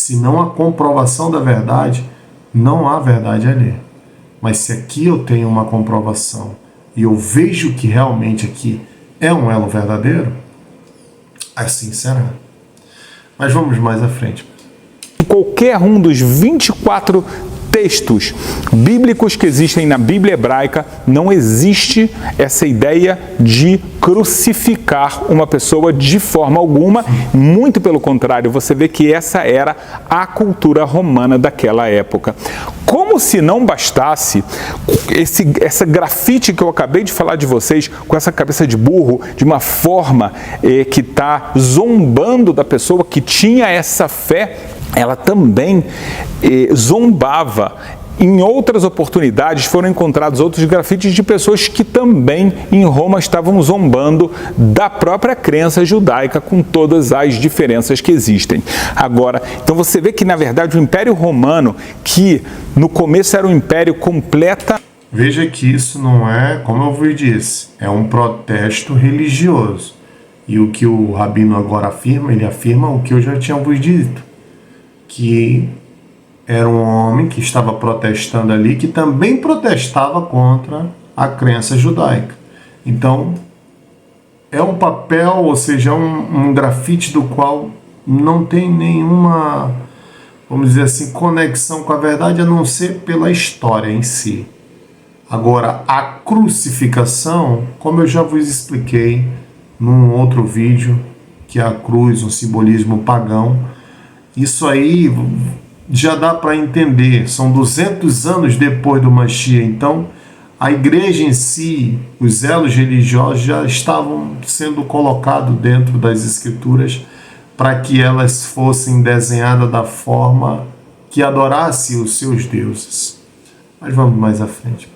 Se não há comprovação da verdade, não há verdade ali. Mas se aqui eu tenho uma comprovação e eu vejo que realmente aqui é um elo verdadeiro, assim será. Mas vamos mais à frente. Qualquer um dos 24 textos bíblicos que existem na Bíblia hebraica, não existe essa ideia de crucificar uma pessoa de forma alguma. Muito pelo contrário, você vê que essa era a cultura romana daquela época. Como se não bastasse essa grafite que eu acabei de falar de vocês, com essa cabeça de burro, de uma forma que está zombando da pessoa que tinha essa fé, ela também zombava. Em outras oportunidades foram encontrados outros grafites de pessoas que também em Roma estavam zombando da própria crença judaica, com todas as diferenças que existem. Agora, então você vê que na verdade o Império Romano, que no começo era um império completa... Veja que isso não é, como eu vos disse, é um protesto religioso. E o que o Rabino agora afirma, ele afirma o que eu já tinha vos dito, que era um homem que estava protestando ali, que também protestava contra a crença judaica. Então, é um papel, ou seja, um grafite do qual não tem nenhuma, vamos dizer assim, conexão com a verdade, a não ser pela história em si. Agora, a crucificação, como eu já vos expliquei num outro vídeo, que é a cruz, um simbolismo pagão, isso aí já dá para entender, são 200 anos depois do Mashiach, então a igreja em si, os elos religiosos já estavam sendo colocados dentro das escrituras para que elas fossem desenhadas da forma que adorasse os seus deuses. Mas vamos mais à frente.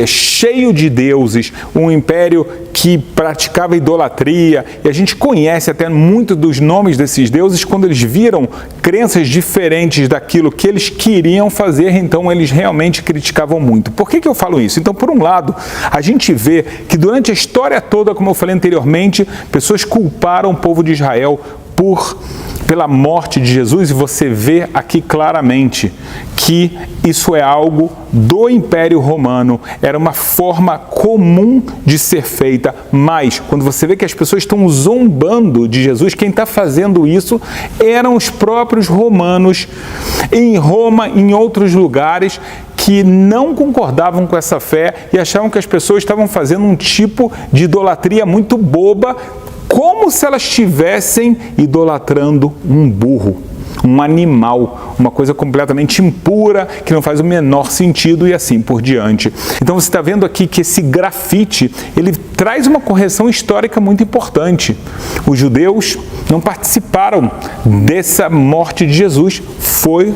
Cheio de deuses, um império que praticava idolatria, e a gente conhece até muito dos nomes desses deuses quando eles viram crenças diferentes daquilo que eles queriam fazer, então eles realmente criticavam muito. Por que eu falo isso? Então, por um lado, a gente vê que durante a história toda, como eu falei anteriormente, pessoas culparam o povo de Israel pela morte de Jesus, e você vê aqui claramente que isso é algo do Império Romano, era uma forma comum de ser feita, mas quando você vê que as pessoas estão zombando de Jesus, quem está fazendo isso eram os próprios romanos, em Roma, em outros lugares, que não concordavam com essa fé e achavam que as pessoas estavam fazendo um tipo de idolatria muito boba, como se elas estivessem idolatrando um burro, um animal, uma coisa completamente impura, que não faz o menor sentido, e assim por diante. Então você está vendo aqui que esse grafite, ele traz uma correção histórica muito importante. Os judeus não participaram dessa morte de Jesus,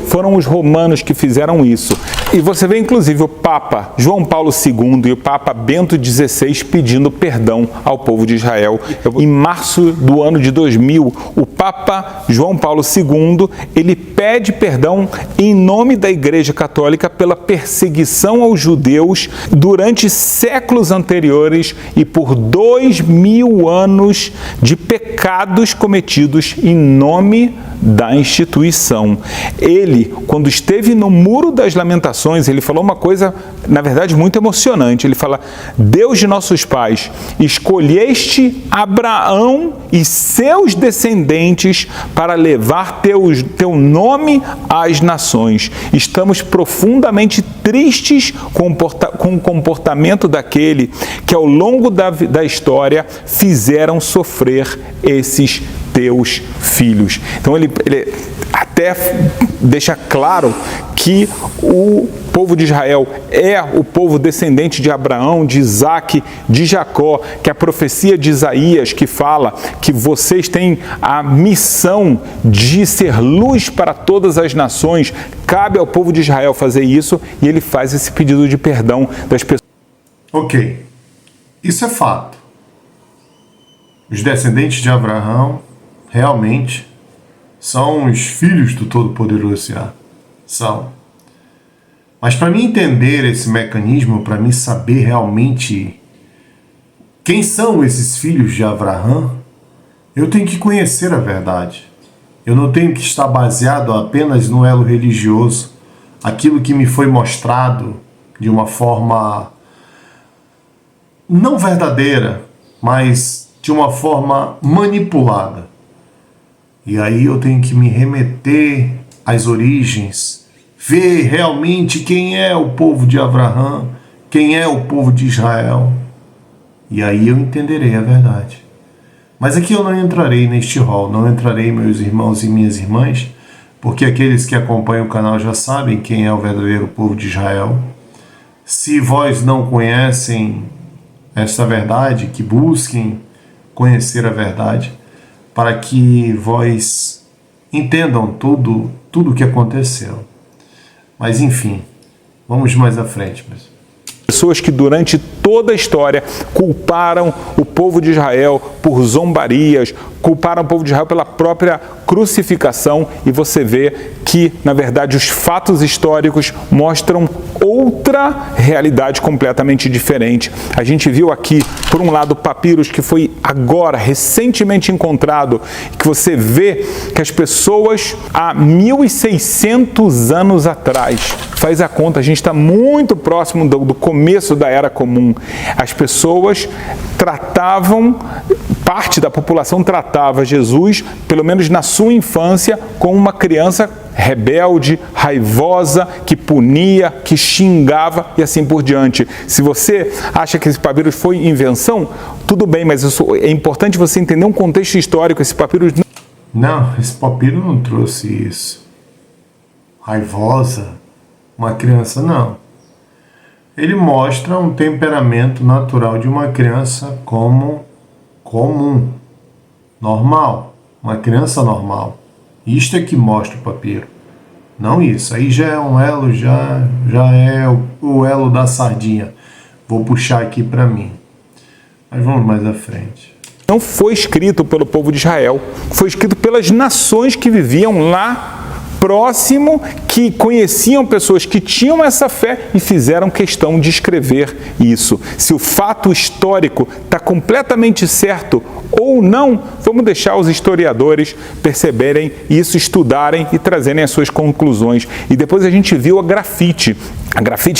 foram os romanos que fizeram isso. E você vê inclusive o Papa João Paulo II e o Papa Bento XVI pedindo perdão ao povo de Israel. Em março do ano de 2000, o Papa João Paulo II, ele pede perdão em nome da Igreja Católica pela perseguição aos judeus durante séculos anteriores e por 2000 anos de pecados cometidos em nome da instituição. Ele, quando esteve no Muro das Lamentações, ele falou uma coisa, na verdade, muito emocionante. Ele fala: Deus de nossos pais, escolheste Abraão e seus descendentes para levar teu nome às nações. Estamos profundamente tristes com o comportamento daquele que ao longo da história fizeram sofrer esses teus filhos. Então ele até deixa claro que o povo de Israel é o povo descendente de Abraão, de Isaac, de Jacó, que a profecia de Isaías que fala que vocês têm a missão de ser luz para todas as nações, cabe ao povo de Israel fazer isso, e ele faz esse pedido de perdão das pessoas. Ok, isso é fato. Os descendentes de Abraão realmente são os filhos do Todo-Poderoso Yah. São. Mas para mim entender esse mecanismo, para mim saber realmente quem são esses filhos de Abraão, eu tenho que conhecer a verdade. Eu não tenho que estar baseado apenas no elo religioso, aquilo que me foi mostrado de uma forma não verdadeira, mas de uma forma manipulada. E aí eu tenho que me remeter às origens, ver realmente quem é o povo de Abraão, quem é o povo de Israel. E aí eu entenderei a verdade. Mas aqui eu não entrarei neste rol, não entrarei, meus irmãos e minhas irmãs, porque aqueles que acompanham o canal já sabem quem é o verdadeiro povo de Israel. Se vós não conhecem esta verdade, que busquem conhecer a verdade, para que vós entendam tudo o que aconteceu. Mas enfim, vamos mais à frente, meus. Pessoas que durante toda a história culparam o povo de Israel por zombarias, culparam o povo de Israel pela própria crucificação, e você vê que, na verdade, os fatos históricos mostram outra realidade completamente diferente. A gente viu aqui, por um lado, papiros que foi agora, recentemente encontrado, que você vê que as pessoas há 1.600 anos atrás, faz a conta, a gente está muito próximo do começo da Era Comum, as pessoas tratavam, parte da população tratava Jesus, pelo menos na sua infância, como uma criança rebelde, raivosa, que punia, que xingava e assim por diante. Se você acha que esse papiro foi invenção, tudo bem, mas é importante você entender um contexto histórico. Esse papiro não, esse papiro não trouxe isso. Raivosa, uma criança, não. Ele mostra um temperamento natural de uma criança como comum, normal, uma criança normal. Isto é que mostra o papiro, não isso. Aí já é um elo, já é o elo da sardinha. Vou puxar aqui para mim. Mas vamos mais à frente. Não foi escrito pelo povo de Israel, foi escrito pelas nações que viviam lá próximo, que conheciam pessoas que tinham essa fé e fizeram questão de escrever isso. Se o fato histórico está completamente certo ou não, vamos deixar os historiadores perceberem isso, estudarem e trazerem as suas conclusões. E depois a gente viu a grafite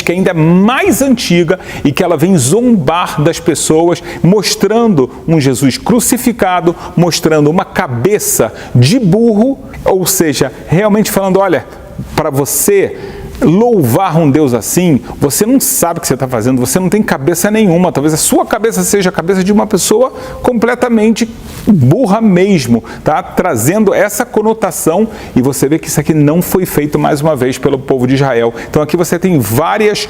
que ainda é mais antiga e que ela vem zombar das pessoas, mostrando um Jesus crucificado, mostrando uma cabeça de burro, ou seja, realmente falando, olha, para você louvar um Deus assim, você não sabe o que você está fazendo, você não tem cabeça nenhuma, talvez a sua cabeça seja a cabeça de uma pessoa completamente burra mesmo, tá? Trazendo essa conotação, e você vê que isso aqui não foi feito mais uma vez pelo povo de Israel. Então aqui você tem várias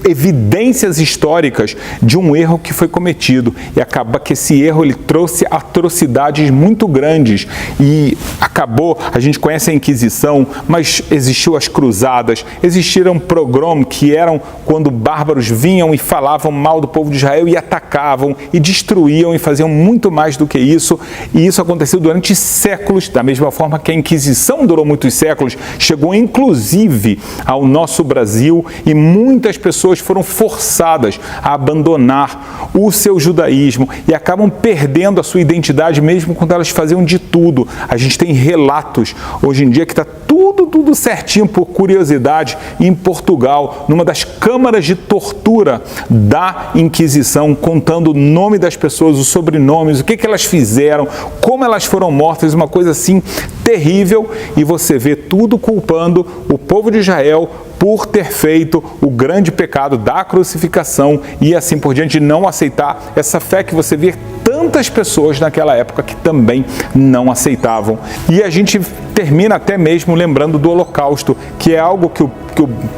evidências históricas de um erro que foi cometido, e acaba que esse erro ele trouxe atrocidades muito grandes, e acabou, a gente conhece a Inquisição, mas existiu as cruzadas, existiram pogrom, que eram quando bárbaros vinham e falavam mal do povo de Israel e atacavam e destruíam e faziam muito mais do que isso, e isso aconteceu durante séculos, da mesma forma que a Inquisição durou muitos séculos, chegou inclusive ao nosso Brasil, e muitas pessoas foram forçadas a abandonar o seu judaísmo e acabam perdendo a sua identidade mesmo quando elas faziam de tudo. A gente tem relatos hoje em dia que está tudo certinho, por curiosidade, em Portugal, numa das câmaras de tortura da Inquisição, contando o nome das pessoas, os sobrenomes, o que elas fizeram, como elas foram mortas, uma coisa assim terrível, e você vê tudo culpando o povo de Israel por ter feito o grande pecado da crucificação e assim por diante, de não aceitar essa fé que você vê tantas pessoas naquela época que também não aceitavam. E a gente termina até mesmo lembrando do Holocausto, que é algo que o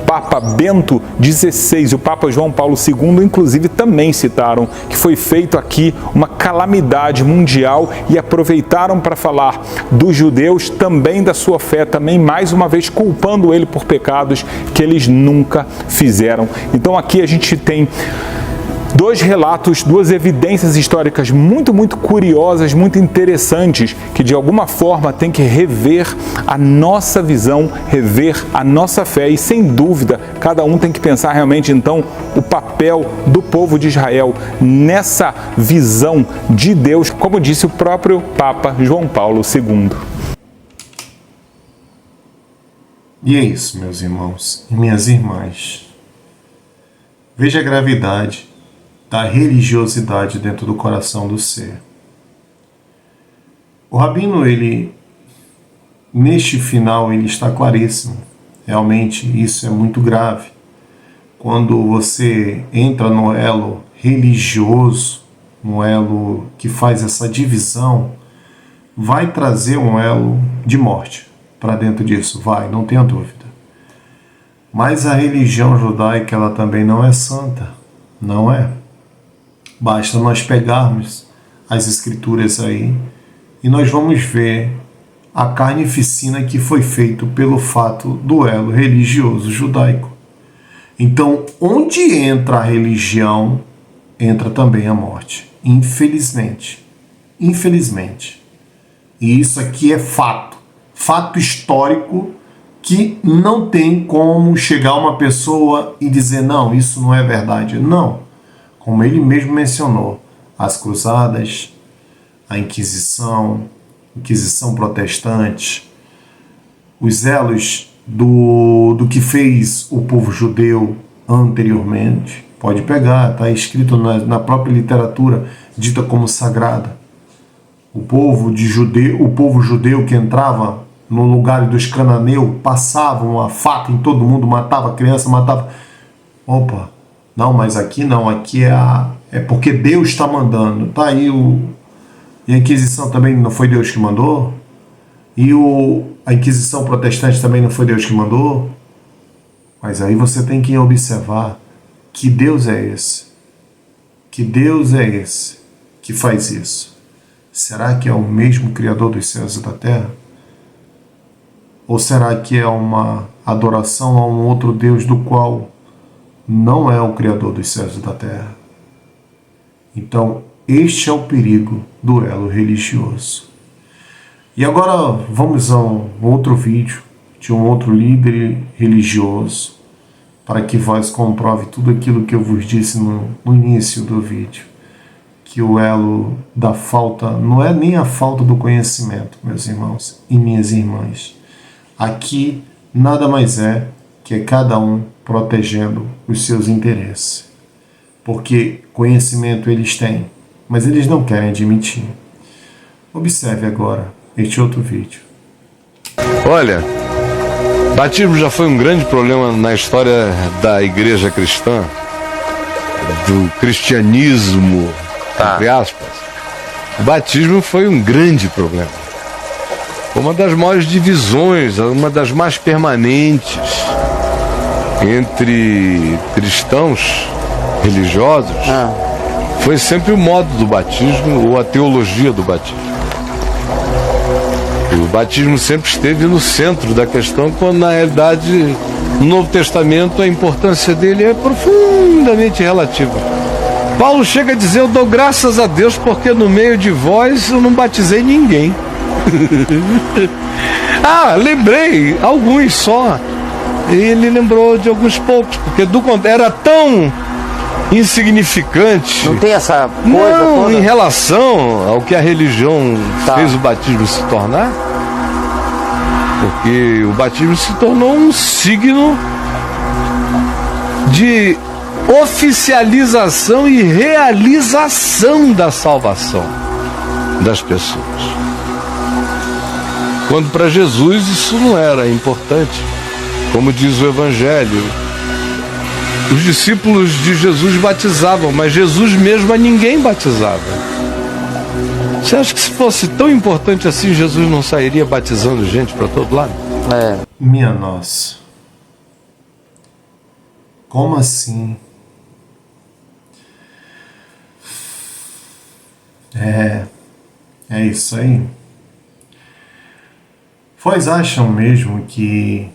Papa Bento XVI e o Papa João Paulo II, inclusive, também citaram, que foi feito aqui uma calamidade mundial, e aproveitaram para falar dos judeus, também da sua fé, também mais uma vez culpando ele por pecados que eles nunca fizeram. Então aqui a gente tem dois relatos, duas evidências históricas muito curiosas, muito interessantes, que de alguma forma tem que rever a nossa visão, rever a nossa fé, e sem dúvida, cada um tem que pensar realmente então o papel do povo de Israel nessa visão de Deus, como disse o próprio Papa João Paulo II. E é isso, meus irmãos e minhas irmãs. Veja a gravidade da religiosidade dentro do coração do ser. O Rabino, neste final, ele está claríssimo. Realmente, isso é muito grave. Quando você entra no elo religioso, no elo que faz essa divisão, vai trazer um elo de morte para dentro disso, vai, não tenha dúvida. Mas a religião judaica, ela também não é santa, não é. Basta nós pegarmos as escrituras aí e nós vamos ver a carnificina que foi feita pelo fato do elo religioso judaico. Então, onde entra a religião, entra também a morte. Infelizmente. Infelizmente. E isso aqui é fato. Fato histórico que não tem como chegar uma pessoa e dizer, não, isso não é verdade. Não. Como ele mesmo mencionou, as cruzadas, a Inquisição protestante, os elos do que fez o povo judeu anteriormente, pode pegar, está escrito na própria literatura dita como sagrada. O povo judeu que entrava no lugar dos cananeus, passava uma faca em todo mundo, matava criança, matava... Opa, não, mas aqui não, aqui é porque Deus está mandando. Tá aí E a Inquisição também não foi Deus que mandou? E a Inquisição protestante também não foi Deus que mandou? Mas aí você tem que observar que Deus é esse. Que Deus é esse que faz isso. Será que é o mesmo Criador dos céus e da terra? Ou será que é uma adoração a um outro Deus do qual não é o Criador dos céus e da terra? Então, este é o perigo do elo religioso. E agora vamos a um outro vídeo de um outro líder religioso, para que vós comprove tudo aquilo que eu vos disse no início do vídeo, que o elo da falta não é nem a falta do conhecimento, meus irmãos e minhas irmãs. Aqui nada mais é que cada um protegendo os seus interesses, porque conhecimento eles têm, mas eles não querem admitir. Observe agora este outro vídeo. Olha, batismo já foi um grande problema na história da igreja cristã, do cristianismo, entre aspas. O batismo foi um grande problema. Foi uma das maiores divisões, uma das mais permanentes entre cristãos religiosos. Foi sempre o modo do batismo ou a teologia do batismo. O batismo sempre esteve no centro da questão, quando na realidade no Novo Testamento a importância dele é profundamente relativa. Paulo chega a dizer: eu dou graças a Deus porque no meio de vós eu não batizei ninguém. Lembrei alguns só. E ele lembrou de alguns poucos, porque era tão insignificante. Não tem essa coisa toda? Em relação ao que a religião fez o batismo se tornar. Porque o batismo se tornou um signo de oficialização e realização da salvação das pessoas. Quando para Jesus isso não era importante. Como diz o Evangelho, os discípulos de Jesus batizavam, mas Jesus mesmo a ninguém batizava. Você acha que se fosse tão importante assim, Jesus não sairia batizando gente para todo lado? Minha nossa. Como assim? É isso aí. Vós acham mesmo que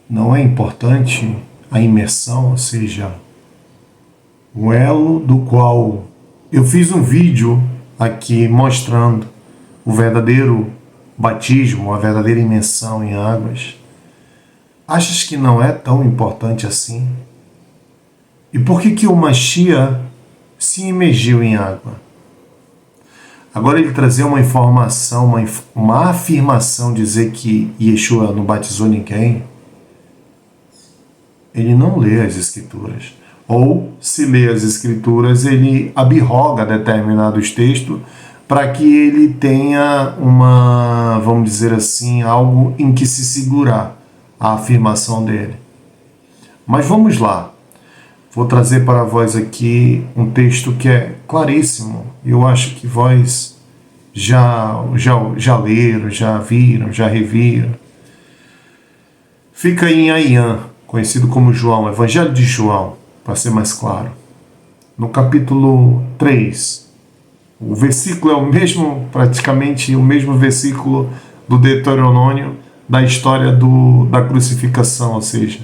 não é importante a imersão, ou seja, o elo do qual eu fiz um vídeo aqui mostrando o verdadeiro batismo, a verdadeira imersão em águas? Achas que não é tão importante assim? E por que o Mashiach se imergiu em água? Agora ele trazer uma informação, uma afirmação, dizer que Yeshua não batizou ninguém, ele não lê as Escrituras. Ou, se lê as Escrituras, ele abroga determinados textos para que ele tenha uma, vamos dizer assim, algo em que se segurar a afirmação dele. Mas vamos lá. Vou trazer para vós aqui um texto que é claríssimo. Eu acho que vós já leram, já viram, já reviram. Fica em Aian, conhecido como João, Evangelho de João, para ser mais claro. No capítulo 3, o versículo é o mesmo, praticamente o mesmo versículo do Deuteronômio, da história da crucificação, ou seja,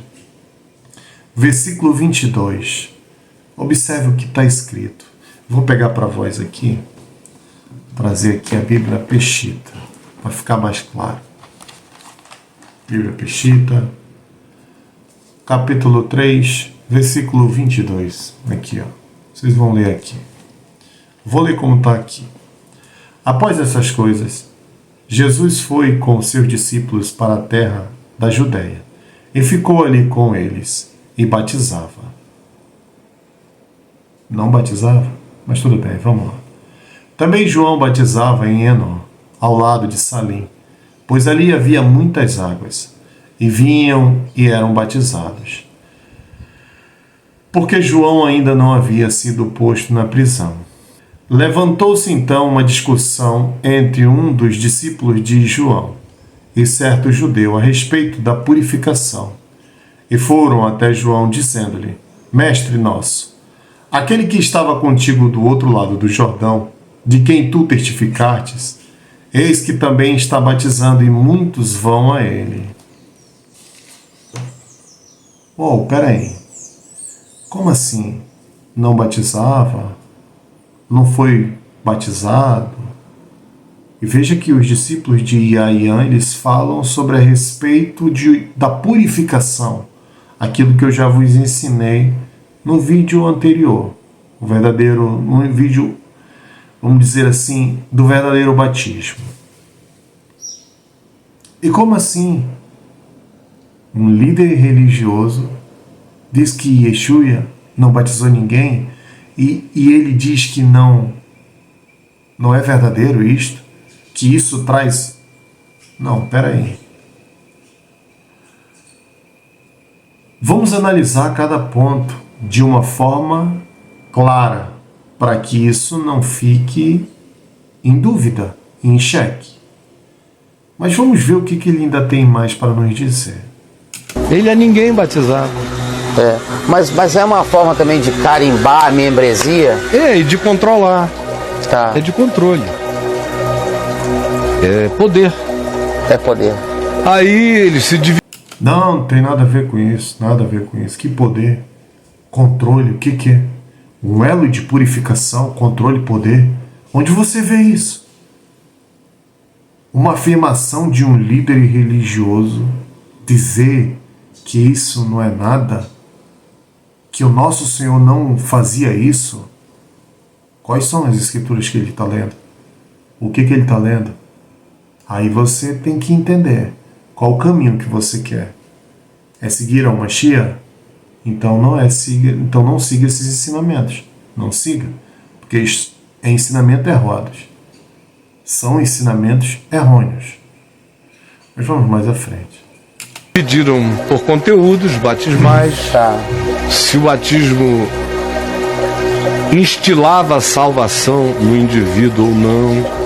versículo 22. Observe o que está escrito. Vou pegar para vós aqui, trazer aqui a Bíblia Peshitta, para ficar mais claro. Bíblia Peshitta, capítulo 3, versículo 22. Aqui, ó. Vocês vão ler aqui. Vou ler como está aqui. Após essas coisas, Jesus foi com seus discípulos para a terra da Judéia e ficou ali com eles e batizava. Não batizava? Mas tudo bem, vamos lá. Também João batizava em Enó, ao lado de Salim, pois ali havia muitas águas, e vinham e eram batizados. Porque João ainda não havia sido posto na prisão. Levantou-se então uma discussão entre um dos discípulos de João e certo judeu a respeito da purificação. E foram até João dizendo-lhe: Mestre nosso, aquele que estava contigo do outro lado do Jordão, de quem tu testificastes, eis que também está batizando e muitos vão a ele. Peraí. Como assim? Não batizava? Não foi batizado? E veja que os discípulos de Aian, eles falam sobre a respeito da purificação. Aquilo que eu já vos ensinei no vídeo anterior. No vídeo, vamos dizer assim, do verdadeiro batismo. E como assim? Um líder religioso diz que Yeshua não batizou ninguém e ele diz que não é verdadeiro isto, que isso traz... Não, peraí. Vamos analisar cada ponto de uma forma clara, para que isso não fique em dúvida, em xeque. Mas vamos ver o que ele ainda tem mais para nos dizer. Ele a ninguém batizava. Mas é uma forma também de carimbar a membresia? E de controlar. Tá. É de controle. É poder. É poder. Aí ele se divide. Não tem nada a ver com isso, nada a ver com isso. Que poder? Controle, o que é? Um elo de purificação, controle, poder. Onde você vê isso? Uma afirmação de um líder religioso dizer que isso não é nada, que o nosso Senhor não fazia isso. Quais são as escrituras que ele está lendo? O que ele está lendo? Aí você tem que entender qual o caminho que você quer. É seguir ao Mashiach? Então não siga esses ensinamentos. Não siga, porque é ensinamento errados. São ensinamentos errôneos. Mas vamos mais à frente. Dividiram por conteúdos batismais. Tá. Se o batismo instilava a salvação no indivíduo ou não.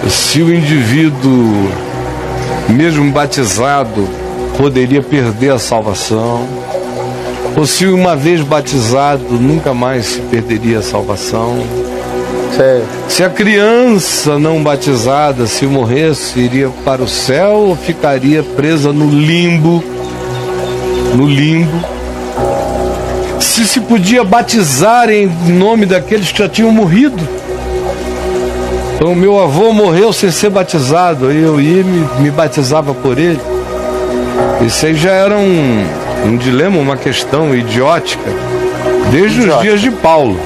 Se o indivíduo, mesmo batizado, poderia perder a salvação. Ou se uma vez batizado, nunca mais se perderia a salvação. Se a criança não batizada, se morresse, iria para o céu ou ficaria presa no limbo? No limbo. Se podia batizar em nome daqueles que já tinham morrido. Então meu avô morreu sem ser batizado, eu ia e me batizava por ele. Isso aí já era um dilema, uma questão idiótica. Desde os dias de Paulo,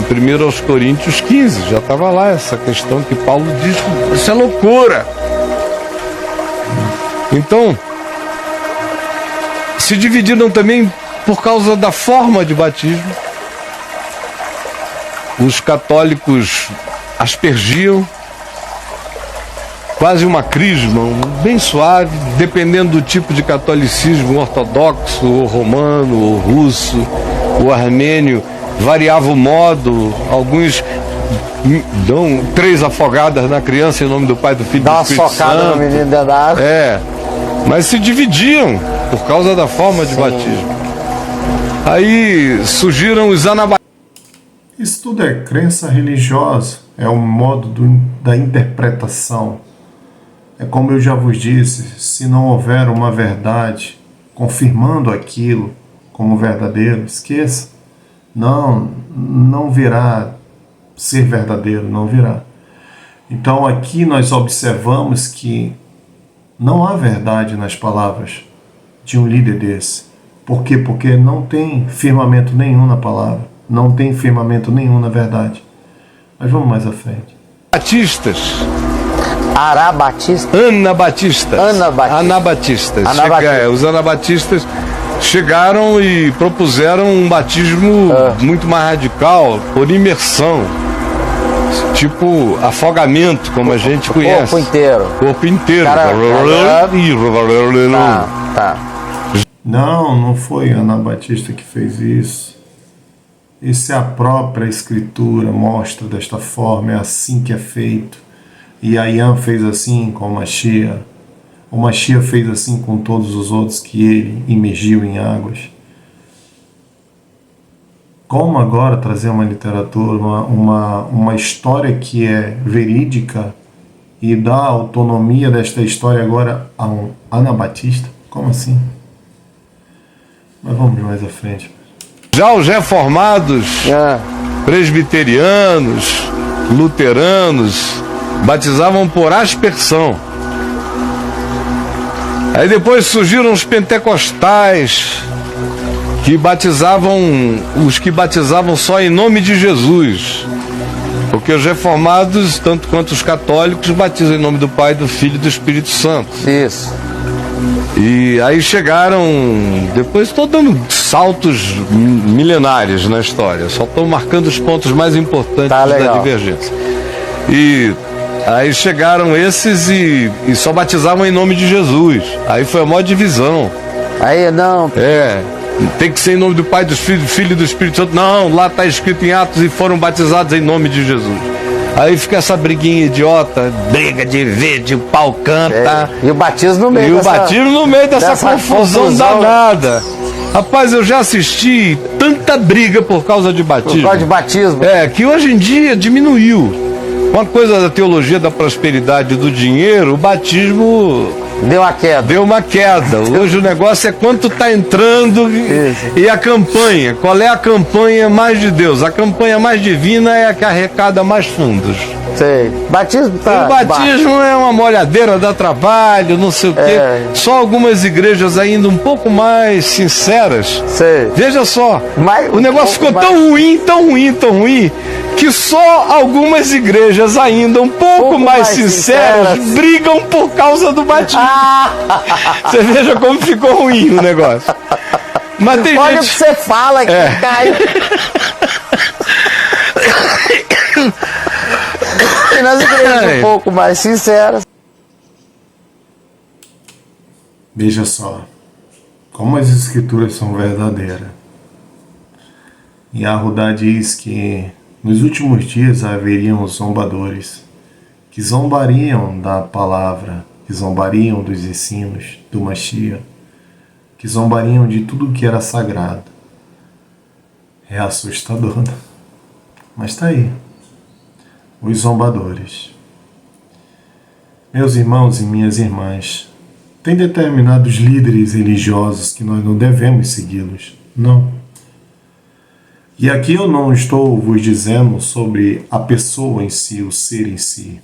em 1 aos Coríntios 15, já estava lá essa questão que Paulo diz que isso é loucura. Então, se dividiram também por causa da forma de batismo. Os católicos aspergiam, quase uma crisma, bem suave, dependendo do tipo de catolicismo, ortodoxo, ou romano, ou russo, ou armênio, variava o modo. Alguns dão 3 afogadas na criança em nome do Pai, do Filho e do Espírito Santo. Dá uma socada no menino dentro da água. Mas se dividiam por causa da forma de batismo. Aí surgiram os anabatistas. Isso tudo é crença religiosa, é um modo da interpretação. É como eu já vos disse, se não houver uma verdade confirmando aquilo como verdadeiro, esqueça. Não virá ser verdadeiro, não virá. Então aqui nós observamos que não há verdade nas palavras de um líder desse. Por quê? Porque não tem firmamento nenhum na palavra, não tem firmamento nenhum na verdade. Mas vamos mais à frente. Batistas. Arabatistas? Anabatistas. Anabatistas. Os anabatistas chegaram e propuseram um batismo muito mais radical, por imersão. Tipo afogamento, como a gente conhece. Corpo inteiro. Corpo inteiro. Tá. Não foi Anabatista que fez isso. Isso é a própria Escritura, mostra desta forma, é assim que é feito. E Ayam fez assim com o Mashiach. O Mashiach fez assim com todos os outros que ele imergiu em águas. Como agora trazer uma literatura, uma história que é verídica e dar autonomia desta história agora a um anabatista? Como assim? Mas vamos mais à frente. Já os reformados, presbiterianos, luteranos, batizavam por aspersão. Aí depois surgiram os pentecostais, os que batizavam só em nome de Jesus. Porque os reformados, tanto quanto os católicos, batizam em nome do Pai, do Filho e do Espírito Santo. Isso. E aí chegaram, depois estou dando saltos milenares na história, só estou marcando os pontos mais importantes da divergência. E aí chegaram esses e só batizavam em nome de Jesus. Aí foi a maior divisão. Aí não. Tem que ser em nome do Pai, do Filho e do Espírito Santo. Não, lá está escrito em Atos e foram batizados em nome de Jesus. Aí fica essa briguinha idiota, briga de verde, o pau canta. E o batismo no meio dessa confusão danada. Rapaz, eu já assisti tanta briga por causa de batismo. Por causa de batismo. Que hoje em dia diminuiu. Uma coisa da teologia da prosperidade e do dinheiro, o batismo deu uma queda. Hoje o negócio é quanto está entrando e a campanha. Qual é a campanha mais de Deus? A campanha mais divina é a que arrecada mais fundos. Sei. Batismo tá. O batismo é uma molhadeira, dá trabalho, não sei o quê. Só algumas igrejas ainda um pouco mais sinceras. Sei. Veja só, o negócio ficou tão ruim, que só algumas igrejas ainda um pouco mais sinceras brigam por causa do batismo. Você veja como ficou ruim o negócio. Mas tem olha gente... o que você fala aqui, Caio. E nas igrejas um pouco mais sinceras. Veja só, como as escrituras são verdadeiras. E Yahudá diz que nos últimos dias haveriam zombadores que zombariam da palavra, que zombariam dos ensinos do Mashiach, que zombariam de tudo que era sagrado. É assustador, mas está aí. Os zombadores. Meus irmãos e minhas irmãs, tem determinados líderes religiosos que nós não devemos segui-los. Não. E aqui eu não estou vos dizendo sobre a pessoa em si, o ser em si.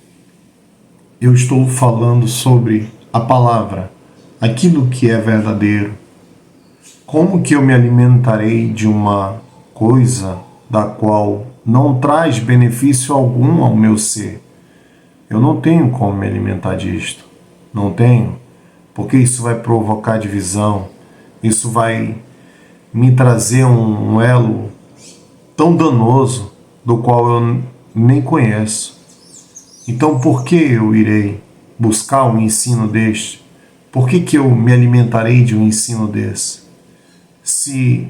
Eu estou falando sobre a palavra, aquilo que é verdadeiro. Como que eu me alimentarei de uma coisa da qual não traz benefício algum ao meu ser? Eu não tenho como me alimentar disto. Não tenho, porque isso vai provocar divisão, isso vai me trazer um elo tão danoso do qual eu nem conheço. Então por que eu irei buscar um ensino deste? Por que eu me alimentarei de um ensino desse? Se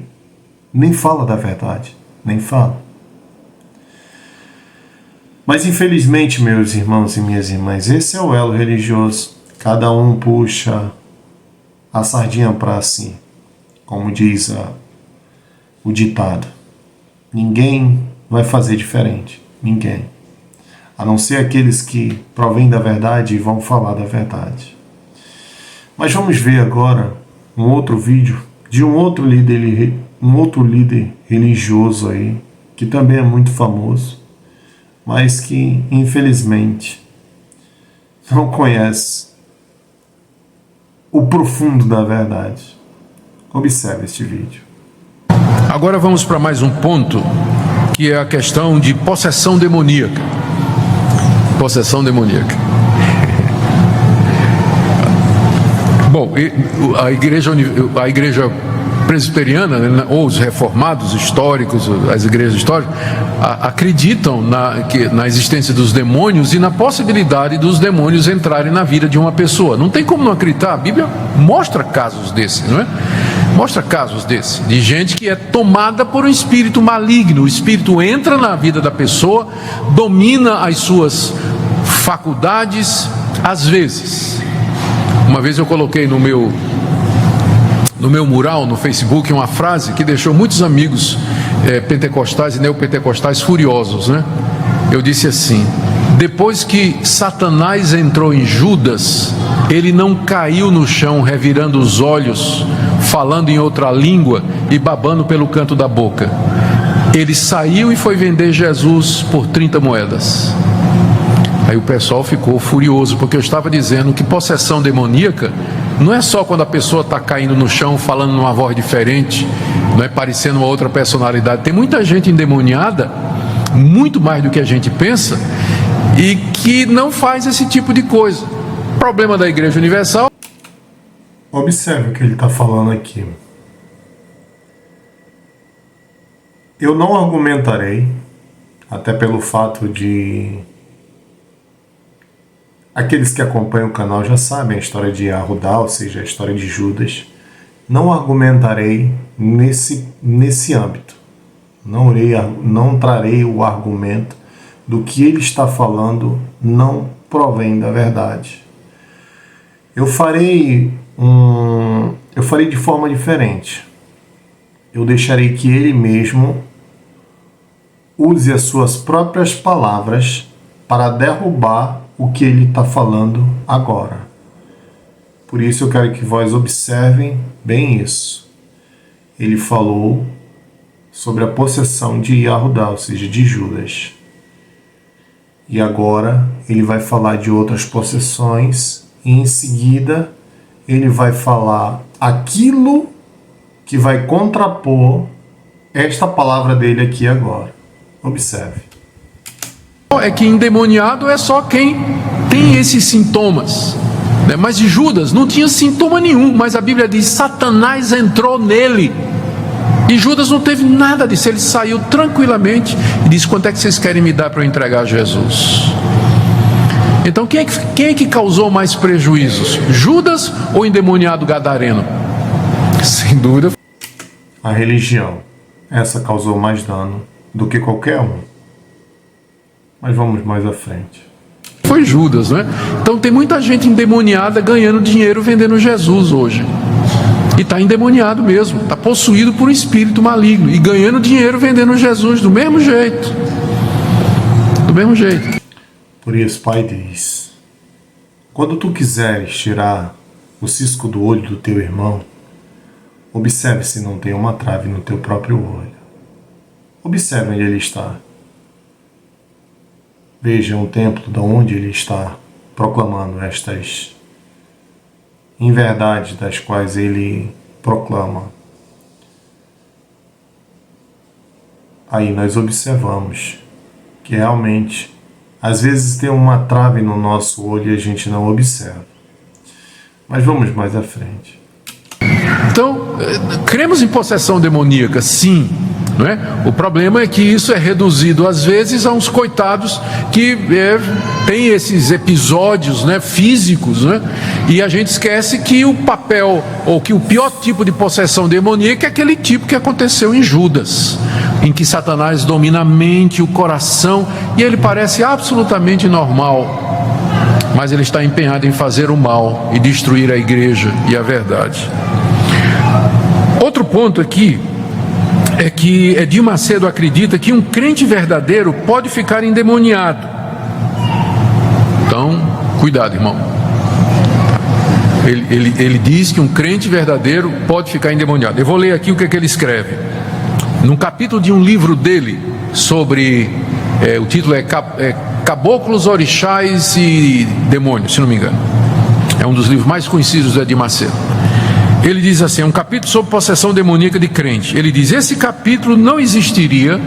nem fala da verdade, nem fala. Mas infelizmente, meus irmãos e minhas irmãs, esse é o elo religioso. Cada um puxa a sardinha para si, como diz o ditado. Ninguém vai fazer diferente, ninguém. A não ser aqueles que provêm da verdade e vão falar da verdade. Mas vamos ver agora um outro vídeo de um outro líder religioso aí, que também é muito famoso, mas que infelizmente não conhece o profundo da verdade. Observe este vídeo. Agora vamos para mais um ponto, que é a questão de possessão demoníaca. Possessão demoníaca. Bom, a igreja presbiteriana, né, ou os reformados históricos, as igrejas históricas, acreditam na existência dos demônios e na possibilidade dos demônios entrarem na vida de uma pessoa. Não tem como não acreditar. A Bíblia mostra casos desses, não é? Mostra casos desses, de gente que é tomada por um espírito maligno. O espírito entra na vida da pessoa, domina as suas faculdades, às vezes. Uma vez eu coloquei no meu mural no Facebook uma frase que deixou muitos amigos pentecostais e neopentecostais furiosos, né? Eu disse assim: depois que Satanás entrou em Judas, ele não caiu no chão revirando os olhos, falando em outra língua e babando pelo canto da boca. Ele saiu e foi vender Jesus por 30 moedas. Aí o pessoal ficou furioso, porque eu estava dizendo que possessão demoníaca não é só quando a pessoa está caindo no chão, falando numa voz diferente, não é, parecendo uma outra personalidade. Tem muita gente endemoniada, muito mais do que a gente pensa, e que não faz esse tipo de coisa. Problema da Igreja Universal. Observe o que ele está falando aqui. Eu não argumentarei, até pelo fato de... Aqueles que acompanham o canal já sabem a história de Yahudá, ou seja, a história de Judas. Não argumentarei nesse âmbito. Não trarei o argumento do que ele está falando não provém da verdade. Eu farei de forma diferente. Eu deixarei que ele mesmo use as suas próprias palavras para derrubar o que ele está falando agora. Por isso eu quero que vós observem bem isso. Ele falou sobre a possessão de Yahudá, ou seja, de Judas. E agora ele vai falar de outras possessões e em seguida ele vai falar aquilo que vai contrapor esta palavra dele aqui agora. Observe. É que endemoniado é só quem tem esses sintomas, né? Mas de Judas não tinha sintoma nenhum, mas a Bíblia diz: Satanás entrou nele. E Judas não teve nada disso, ele saiu tranquilamente e disse: quanto é que vocês querem me dar para eu entregar a Jesus? Então quem é que causou mais prejuízos? Judas ou o endemoniado gadareno? Sem dúvida a religião. Essa causou mais dano do que qualquer um. Mas vamos mais à frente. Foi Judas, né? Então tem muita gente endemoniada ganhando dinheiro vendendo Jesus hoje. E está endemoniado mesmo, está possuído por um espírito maligno e ganhando dinheiro vendendo Jesus do mesmo jeito. Do mesmo jeito. Por isso, Pai diz: quando tu quiseres tirar o cisco do olho do teu irmão, observe se não tem uma trave no teu próprio olho. Observe onde ele está. Veja um templo de onde ele está proclamando estas inverdades das quais ele proclama. Aí nós observamos que realmente, às vezes tem uma trave no nosso olho e a gente não observa. Mas vamos mais à frente. Então, cremos em possessão demoníaca, sim. Não é? O problema é que isso é reduzido às vezes a uns coitados que têm esses episódios, né, físicos, né? E a gente esquece que o papel, ou que o pior tipo de possessão demoníaca é aquele tipo que aconteceu em Judas, em que Satanás domina a mente, o coração, e ele parece absolutamente normal, mas ele está empenhado em fazer o mal e destruir a igreja e a verdade. Outro ponto aqui é que Edir Macedo acredita que um crente verdadeiro pode ficar endemoniado. Então, cuidado, irmão. Ele diz que um crente verdadeiro pode ficar endemoniado. Eu vou ler aqui o que ele escreve. Num capítulo de um livro dele sobre, o título é Caboclos, Orixás e Demônios, se não me engano. É um dos livros mais conhecidos do Edir Macedo. Ele diz assim, é um capítulo sobre possessão demoníaca de crente. Ele diz, esse capítulo não existiria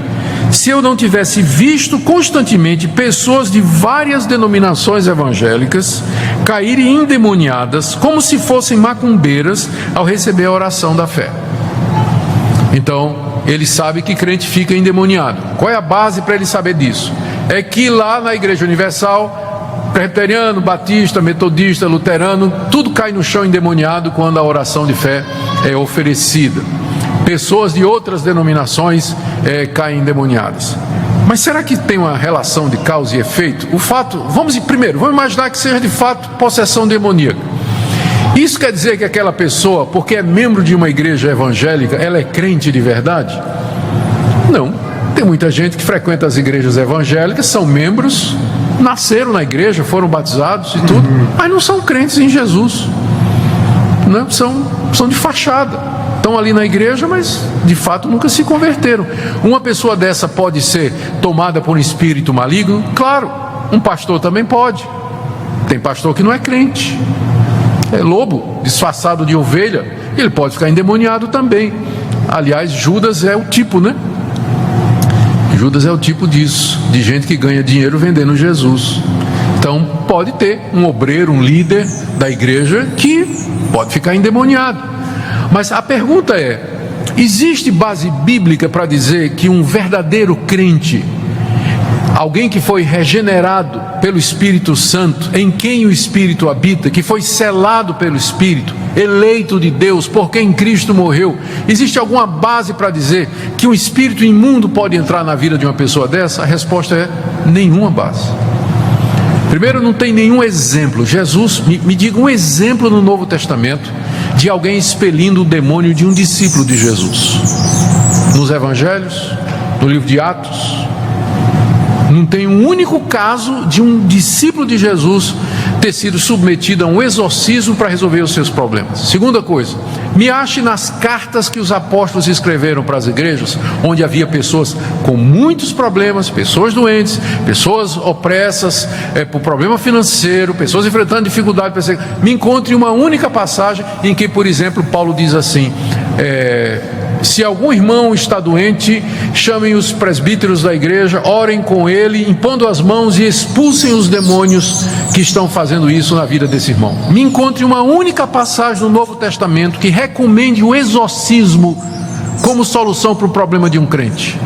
se eu não tivesse visto constantemente pessoas de várias denominações evangélicas caírem endemoniadas como se fossem macumbeiras ao receber a oração da fé. Então, ele sabe que crente fica endemoniado. Qual é a base para ele saber disso? É que lá na Igreja Universal, presbiteriano, batista, metodista, luterano, tudo cai no chão endemoniado quando a oração de fé é oferecida. Pessoas de outras denominações caem endemoniadas. Mas será que tem uma relação de causa e efeito? O fato, vamos imaginar que seja de fato possessão demoníaca. Isso quer dizer que aquela pessoa, porque é membro de uma igreja evangélica, ela é crente de verdade? Não. Tem muita gente que frequenta as igrejas evangélicas, são membros, nasceram na igreja, foram batizados e tudo, mas não são crentes em Jesus, não, são de fachada, estão ali na igreja, mas de fato nunca se converteram. Uma pessoa dessa pode ser tomada por um espírito maligno? Claro, um pastor também pode. Tem pastor que não é crente, é lobo disfarçado de ovelha, ele pode ficar endemoniado também. Aliás, Judas é o tipo, né? Judas é o tipo disso, de gente que ganha dinheiro vendendo Jesus. Então pode ter um obreiro, um líder da igreja que pode ficar endemoniado. Mas a pergunta é, existe base bíblica para dizer que um verdadeiro crente, alguém que foi regenerado pelo Espírito Santo, em quem o Espírito habita, que foi selado pelo Espírito, eleito de Deus, por quem Cristo morreu, existe alguma base para dizer que um espírito imundo pode entrar na vida de uma pessoa dessa? A resposta é nenhuma base. Primeiro, não tem nenhum exemplo. Jesus, me diga um exemplo no Novo Testamento de alguém expelindo o demônio de um discípulo de Jesus. Nos Evangelhos, no livro de Atos, não tem um único caso de um discípulo de Jesus ter sido submetido a um exorcismo para resolver os seus problemas. Segunda coisa, me ache nas cartas que os apóstolos escreveram para as igrejas, onde havia pessoas com muitos problemas, pessoas doentes, pessoas opressas por problema financeiro, pessoas enfrentando dificuldade. Me encontre uma única passagem em que, por exemplo, Paulo diz assim, se algum irmão está doente, chamem os presbíteros da igreja, orem com ele, impondo as mãos e expulsem os demônios que estão fazendo isso na vida desse irmão. Me encontre uma única passagem no Novo Testamento que recomende o exorcismo como solução para o problema de um crente.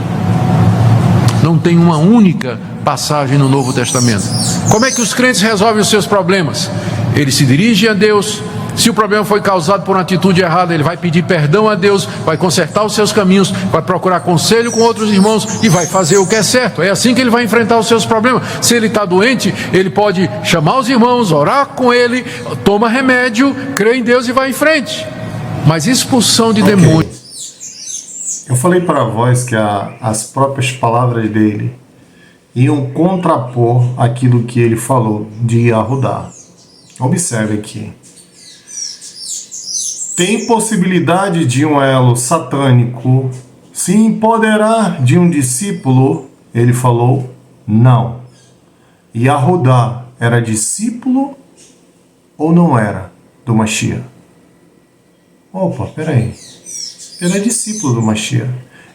Não tem uma única passagem no Novo Testamento. Como é que os crentes resolvem os seus problemas? Eles se dirigem a Deus. Se o problema foi causado por uma atitude errada, ele vai pedir perdão a Deus, vai consertar os seus caminhos, vai procurar conselho com outros irmãos e vai fazer o que é certo. É assim que ele vai enfrentar os seus problemas. Se ele está doente, ele pode chamar os irmãos, orar com ele, toma remédio, crê em Deus e vai em frente. Mas expulsão de demônios. Eu falei para vós que as próprias palavras dele iam contrapor aquilo que ele falou de Yahudá. Observe aqui. Tem possibilidade de um elo satânico se empoderar de um discípulo? Ele falou, não. Yahudá era discípulo ou não era do Mashiach? Opa, peraí. Ele é discípulo do Mashiach.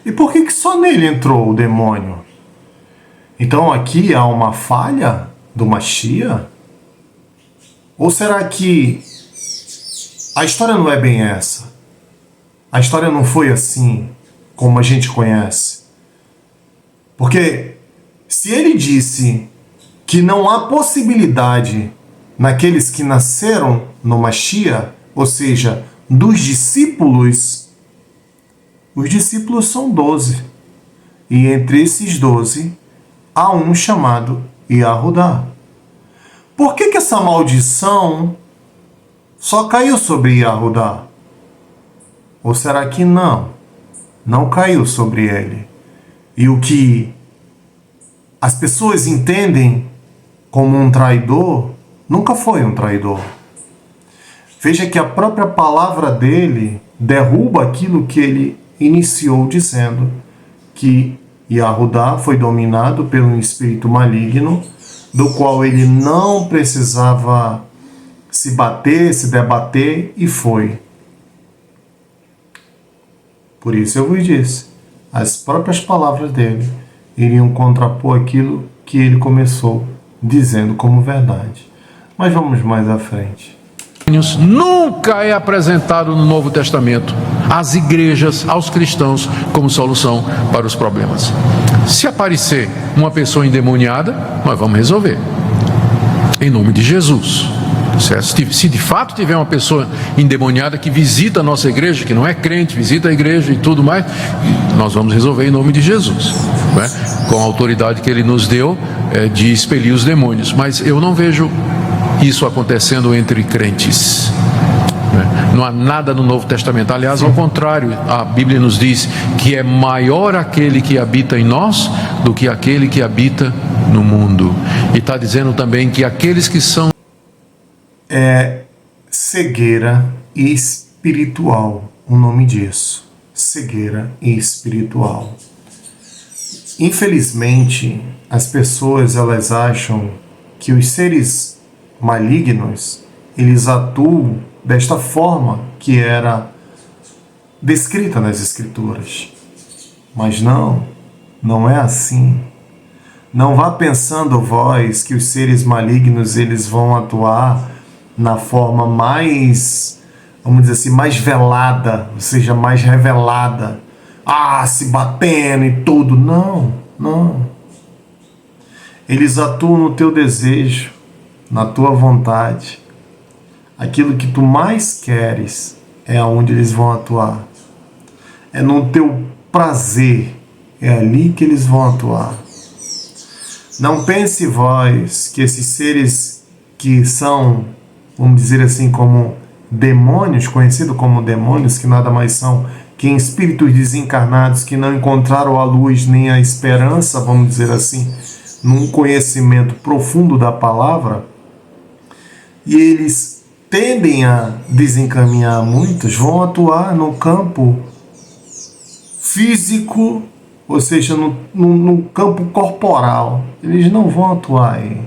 E por que só nele entrou o demônio? Então aqui há uma falha do Mashiach? Ou será que a história não é bem essa? A história não foi assim como a gente conhece. Porque se ele disse que não há possibilidade naqueles que nasceram no Mashiach, ou seja, dos discípulos, os discípulos são 12. E entre esses 12, há um chamado Yahudá. Por que essa maldição só caiu sobre Yahudá? Ou será que não? Não caiu sobre ele. E o que as pessoas entendem como um traidor, nunca foi um traidor. Veja que a própria palavra dele derruba aquilo que ele iniciou dizendo, que Yahudá foi dominado por um espírito maligno, do qual ele não precisava se bater, se debater, e foi. Por isso eu vos disse, as próprias palavras dele iriam contrapor aquilo que ele começou dizendo como verdade. Mas vamos mais à frente. Nunca é apresentado no Novo Testamento às igrejas, aos cristãos, como solução para os problemas. Se aparecer uma pessoa endemoniada, nós vamos resolver, em nome de Jesus. Se de fato tiver uma pessoa endemoniada que visita a nossa igreja, que não é crente, visita a igreja e tudo mais, nós vamos resolver em nome de Jesus, né? Com a autoridade que ele nos deu de expelir os demônios. Mas eu não vejo isso acontecendo entre crentes, né? Não há nada no Novo Testamento. Aliás, ao contrário, a Bíblia nos diz que é maior aquele que habita em nós do que aquele que habita no mundo. E está dizendo também que aqueles que são cegueira espiritual, o nome disso, cegueira espiritual. Infelizmente, as pessoas elas acham que os seres malignos eles atuam desta forma que era descrita nas Escrituras, mas não é assim. Não vá pensando vós que os seres malignos eles vão atuar na forma mais, vamos dizer assim, mais velada, ou seja, mais revelada, se batendo e tudo. Não. Eles atuam no teu desejo, na tua vontade. Aquilo que tu mais queres é aonde eles vão atuar. É no teu prazer, é ali que eles vão atuar. Não pense vós que esses seres que são, vamos dizer assim, como demônios, conhecidos como demônios, que nada mais são que espíritos desencarnados que não encontraram a luz nem a esperança, vamos dizer assim, num conhecimento profundo da palavra, e eles tendem a desencaminhar muitos, vão atuar no campo físico, ou seja, no campo corporal. Eles não vão atuar aí.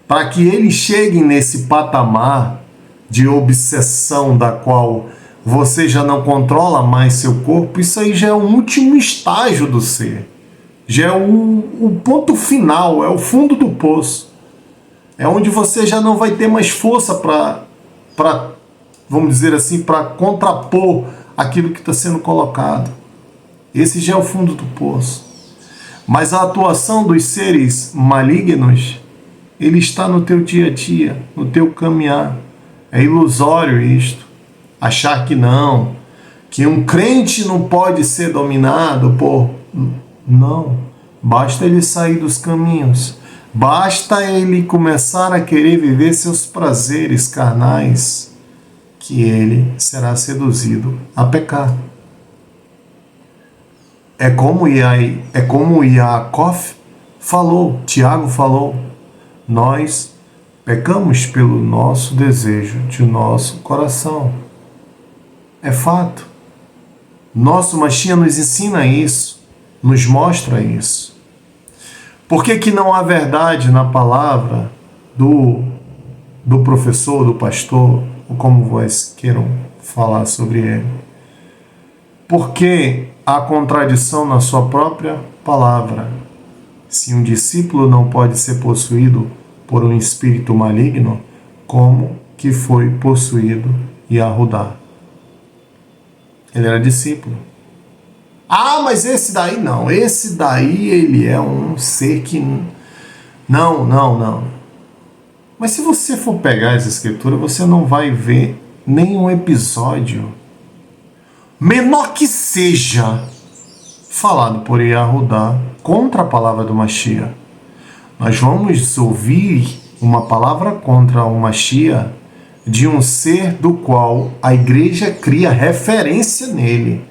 Para que eles cheguem nesse patamar de obsessão da qual você já não controla mais seu corpo, isso aí já é o último estágio do ser. Já é o ponto final, é o fundo do poço. É onde você já não vai ter mais força para, vamos dizer assim, para contrapor aquilo que está sendo colocado. Esse já é o fundo do poço. Mas a atuação dos seres malignos, ele está no teu dia a dia, no teu caminhar. É ilusório isto. Achar que não, que um crente não pode ser dominado por... Não. Basta ele sair dos caminhos. Basta ele começar a querer viver seus prazeres carnais, que ele será seduzido a pecar. É como Yaakov falou, Tiago falou, nós pecamos pelo nosso desejo de nosso coração. É fato. Nosso Mashiach nos ensina isso, nos mostra isso. Por que não há verdade na palavra do professor, do pastor, ou como vós queiram falar sobre ele? Porque há contradição na sua própria palavra. Se um discípulo não pode ser possuído por um espírito maligno, como que foi possuído Yahudá? Ele era discípulo. Ah, mas esse daí não. Esse daí ele é um ser que... Não. Mas se você for pegar essa escritura, você não vai ver nenhum episódio, menor que seja, falado por Yahudá contra a palavra do Mashiach. Nós vamos ouvir uma palavra contra o Mashiach de um ser do qual a igreja cria referência nele.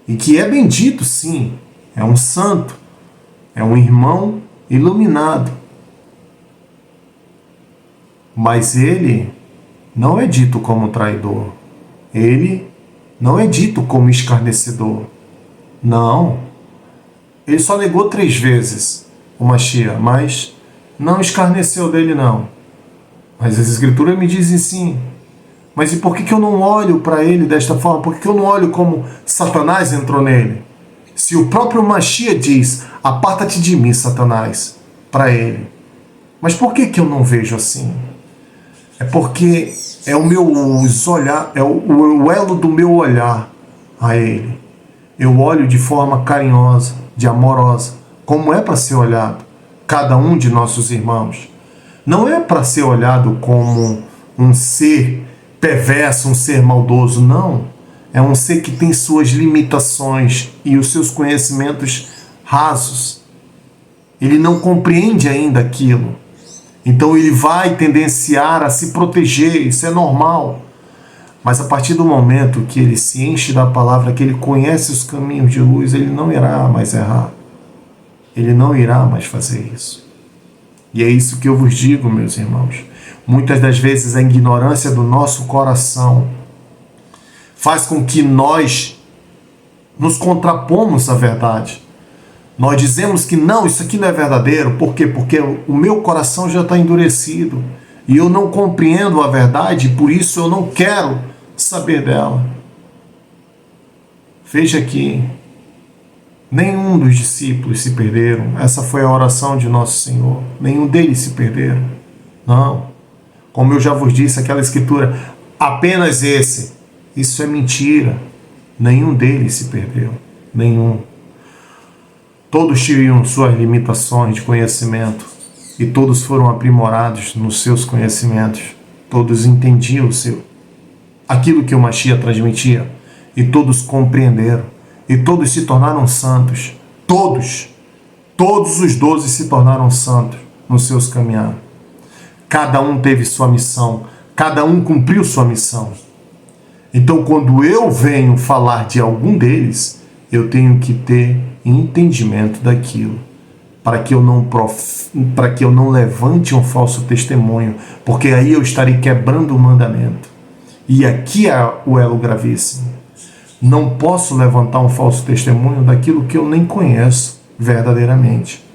E que é bendito, sim. É um santo. É um irmão iluminado. Mas ele não é dito como traidor. Ele não é dito como escarnecedor. Não. Ele só negou 3 vezes o Mashiach, mas não escarneceu dele, não. Mas as escrituras me dizem sim. Mas e por que eu não olho para ele desta forma? Por que eu não olho como Satanás entrou nele? Se o próprio Mashiach diz, aparta-te de mim, Satanás, para ele. Mas por que eu não vejo assim? É porque é o meu olhar, é o elo do meu olhar a ele. Eu olho de forma carinhosa, de amorosa, como é para ser olhado cada um de nossos irmãos. Não é para ser olhado como um ser perverso, um ser maldoso, não. É um ser que tem suas limitações e os seus conhecimentos rasos. Ele não compreende ainda aquilo. Então ele vai tendenciar a se proteger, isso é normal. Mas a partir do momento que ele se enche da palavra, que ele conhece os caminhos de luz, ele não irá mais errar. Ele não irá mais fazer isso. E é isso que eu vos digo, meus irmãos. Muitas das vezes a ignorância do nosso coração faz com que nós nos contrapomos à verdade. Nós dizemos que não, isso aqui não é verdadeiro. Por quê? Porque o meu coração já está endurecido. E eu não compreendo a verdade, e por isso eu não quero saber dela. Veja que nenhum dos discípulos se perderam. Essa foi a oração de Nosso Senhor. Nenhum deles se perderam. Não. Como eu já vos disse, aquela escritura, apenas esse. Isso é mentira. Nenhum deles se perdeu. Nenhum. Todos tinham suas limitações de conhecimento e todos foram aprimorados nos seus conhecimentos. Todos entendiam aquilo que o Mashiach transmitia e todos compreenderam e todos se tornaram santos. Todos os 12 se tornaram santos nos seus caminhar. Cada um teve sua missão, cada um cumpriu sua missão. Então, quando eu venho falar de algum deles, eu tenho que ter entendimento daquilo, para que eu não levante um falso testemunho, porque aí eu estarei quebrando o mandamento. E aqui é o elo gravíssimo. Não posso levantar um falso testemunho daquilo que eu nem conheço verdadeiramente.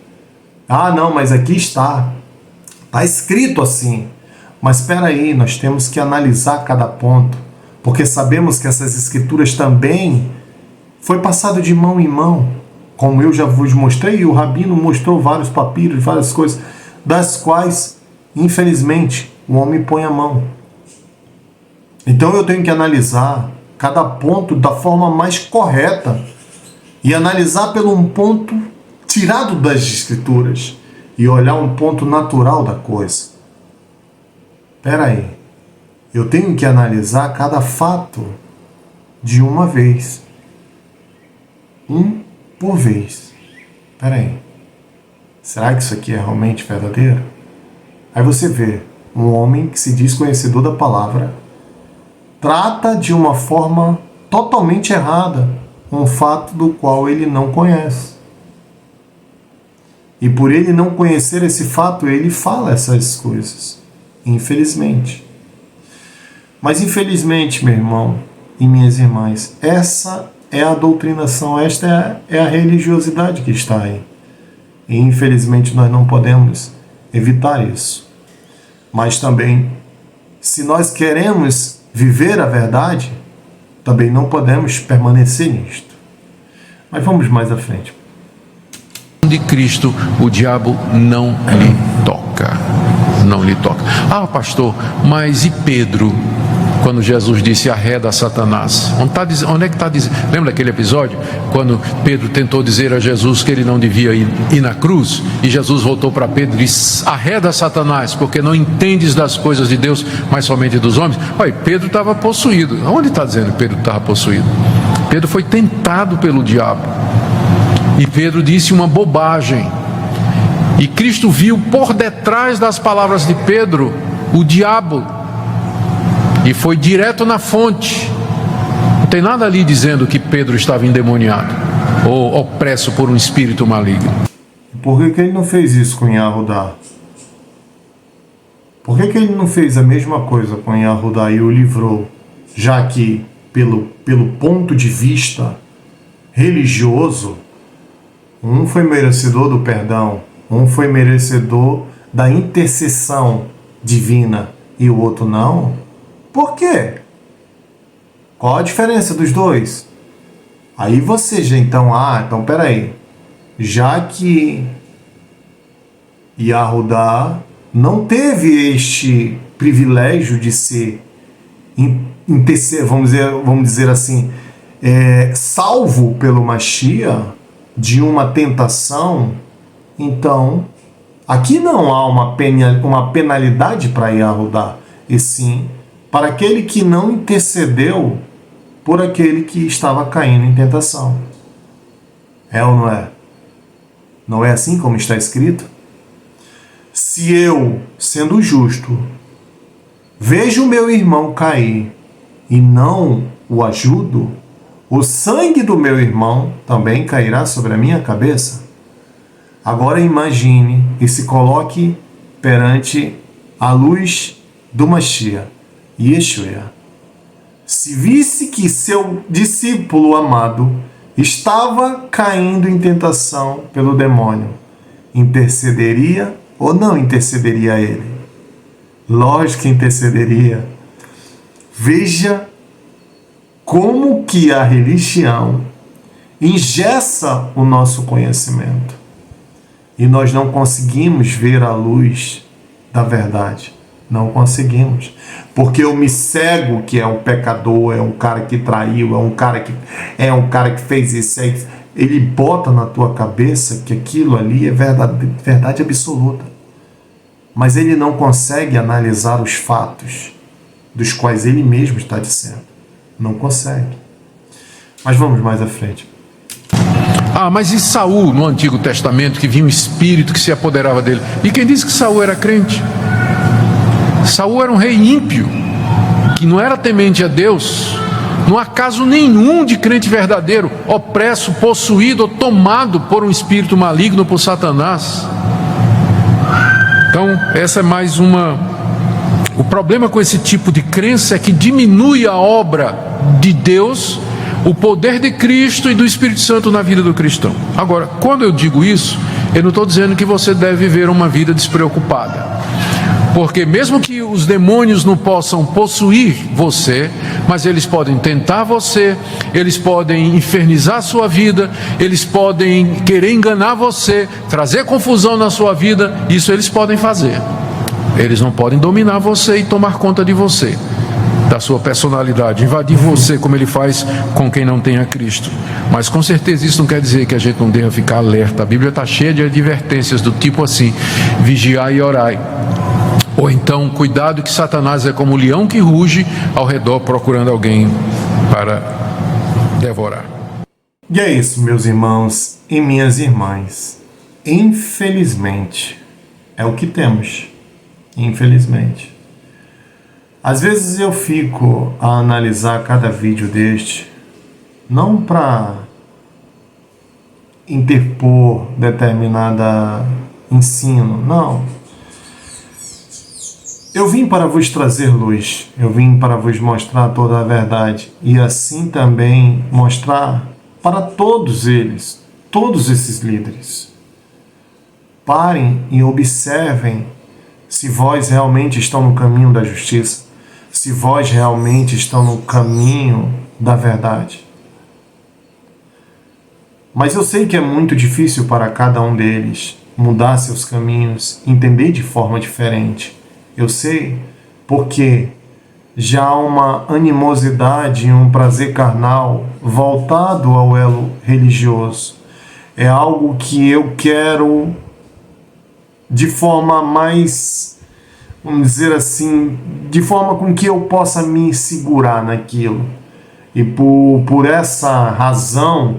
Ah, não, mas aqui está escrito assim. Mas espera aí, nós temos que analisar cada ponto, porque sabemos que essas escrituras também foi passado de mão em mão, como eu já vos mostrei, e o Rabino mostrou vários papiros, várias coisas, das quais, infelizmente, o homem põe a mão. Então eu tenho que analisar cada ponto da forma mais correta e analisar pelo um ponto tirado das escrituras e olhar um ponto natural da coisa. Espera aí, eu tenho que analisar cada fato de uma vez. Por vez. Espera aí. Será que isso aqui é realmente verdadeiro? Aí você vê um homem que se diz conhecedor da palavra trata de uma forma totalmente errada um fato do qual ele não conhece. E por ele não conhecer esse fato, ele fala essas coisas. Infelizmente. Mas infelizmente, meu irmão e minhas irmãs, essa é a doutrinação, esta é a religiosidade que está aí. E infelizmente nós não podemos evitar isso. Mas também, se nós queremos viver a verdade, também não podemos permanecer nisto. Mas vamos mais à frente. De Cristo, o diabo não lhe toca. Não lhe toca. Ah, pastor, mas e Pedro? quando Jesus disse arreda Satanás. Onde é que está dizendo? Lembra daquele episódio quando Pedro tentou dizer a Jesus que ele não devia ir na cruz, e Jesus voltou para Pedro e disse: arreda Satanás, porque não entendes das coisas de Deus, mas somente dos homens. Olha, Pedro estava possuído. Onde está dizendo que Pedro estava possuído? Pedro foi tentado pelo diabo, e Pedro disse uma bobagem, e Cristo viu por detrás das palavras de Pedro o diabo, e foi direto na fonte. Não tem nada ali dizendo que Pedro estava endemoniado ou opresso por um espírito maligno. Por que ele não fez isso com Yahudá? Por que ele não fez a mesma coisa com Yahudá e o livrou? Já que, pelo ponto de vista religioso, um foi merecedor do perdão, um foi merecedor da intercessão divina e o outro não? Por quê? Qual a diferença dos dois? Aí você já então peraí. Já que Yahudá não teve este privilégio de ser, vamos dizer assim, salvo pelo Mashiach de uma tentação, então aqui não há uma penalidade para Yahudá, e sim para aquele que não intercedeu por aquele que estava caindo em tentação. É ou não é? Não é assim como está escrito? Se eu, sendo justo, vejo meu irmão cair e não o ajudo, o sangue do meu irmão também cairá sobre a minha cabeça? Agora imagine e se coloque perante a luz do Mashiach, Yeshua. Se visse que seu discípulo amado estava caindo em tentação pelo demônio, intercederia ou não intercederia a ele? Lógico que intercederia. Veja como que a religião engessa o nosso conhecimento e nós não conseguimos ver a luz da verdade. Não conseguimos, porque eu me cego que é um pecador, é um cara que traiu, é um cara que fez isso. Ele bota na tua cabeça que aquilo ali é verdade absoluta, mas ele não consegue analisar os fatos dos quais ele mesmo está dizendo. Não consegue. Mas vamos mais à frente. Mas e Saul no Antigo Testamento, que vinha um espírito que se apoderava dele? E quem disse que Saul era crente? Saul era um rei ímpio, que não era temente a Deus. Não há caso nenhum de crente verdadeiro opresso, possuído ou tomado por um espírito maligno, por Satanás. Então, essa é mais uma... O problema com esse tipo de crença é que diminui a obra de Deus, o poder de Cristo e do Espírito Santo na vida do cristão. Agora, quando eu digo isso, eu não estou dizendo que você deve viver uma vida despreocupada. Porque mesmo que os demônios não possam possuir você, mas eles podem tentar você, eles podem infernizar a sua vida, eles podem querer enganar você, trazer confusão na sua vida, isso eles podem fazer. Eles não podem dominar você e tomar conta de você, da sua personalidade, invadir você como ele faz com quem não tem a Cristo. Mas com certeza isso não quer dizer que a gente não deva ficar alerta. A Bíblia está cheia de advertências do tipo assim: vigiai e orai. Ou então, cuidado que Satanás é como um leão que ruge ao redor procurando alguém para devorar. E é isso, meus irmãos e minhas irmãs. Infelizmente, é o que temos. Infelizmente. Às vezes eu fico a analisar cada vídeo deste, não para interpor determinada ensino, não. Eu vim para vos trazer luz, eu vim para vos mostrar toda a verdade e assim também mostrar para todos eles, todos esses líderes. Parem e observem se vós realmente estão no caminho da justiça, se vós realmente estão no caminho da verdade. Mas eu sei que é muito difícil para cada um deles mudar seus caminhos, entender de forma diferente. Eu sei porque já há uma animosidade e um prazer carnal voltado ao elo religioso. É algo que eu quero de forma mais, vamos dizer assim, de forma com que eu possa me segurar naquilo. E por essa razão,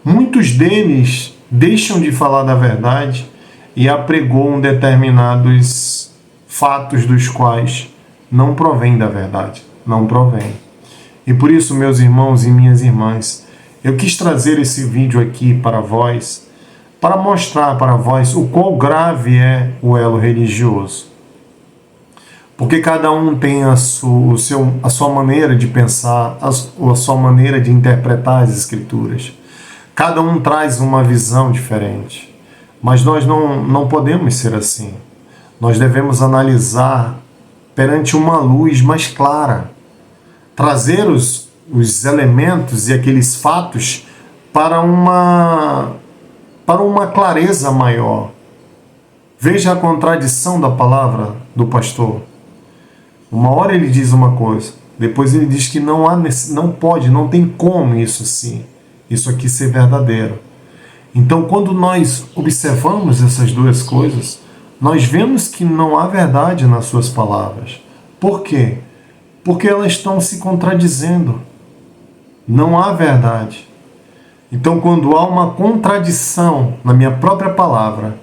muitos deles deixam de falar da verdade e apregoam determinados fatos dos quais não provém da verdade, não provém. E por isso, meus irmãos e minhas irmãs, eu quis trazer esse vídeo aqui para vós, para mostrar para vós o quão grave é o elo religioso. Porque cada um tem a sua maneira de pensar, a sua maneira de interpretar as Escrituras. Cada um traz uma visão diferente. Mas nós não podemos ser assim. Nós devemos analisar perante uma luz mais clara, trazer os elementos e aqueles fatos para uma clareza maior. Veja a contradição da palavra do pastor. Uma hora ele diz uma coisa, depois ele diz que não tem como isso aqui ser verdadeiro. Então, quando nós observamos essas duas coisas, nós vemos que não há verdade nas suas palavras. Por quê? Porque elas estão se contradizendo. Não há verdade. Então, quando há uma contradição na minha própria palavra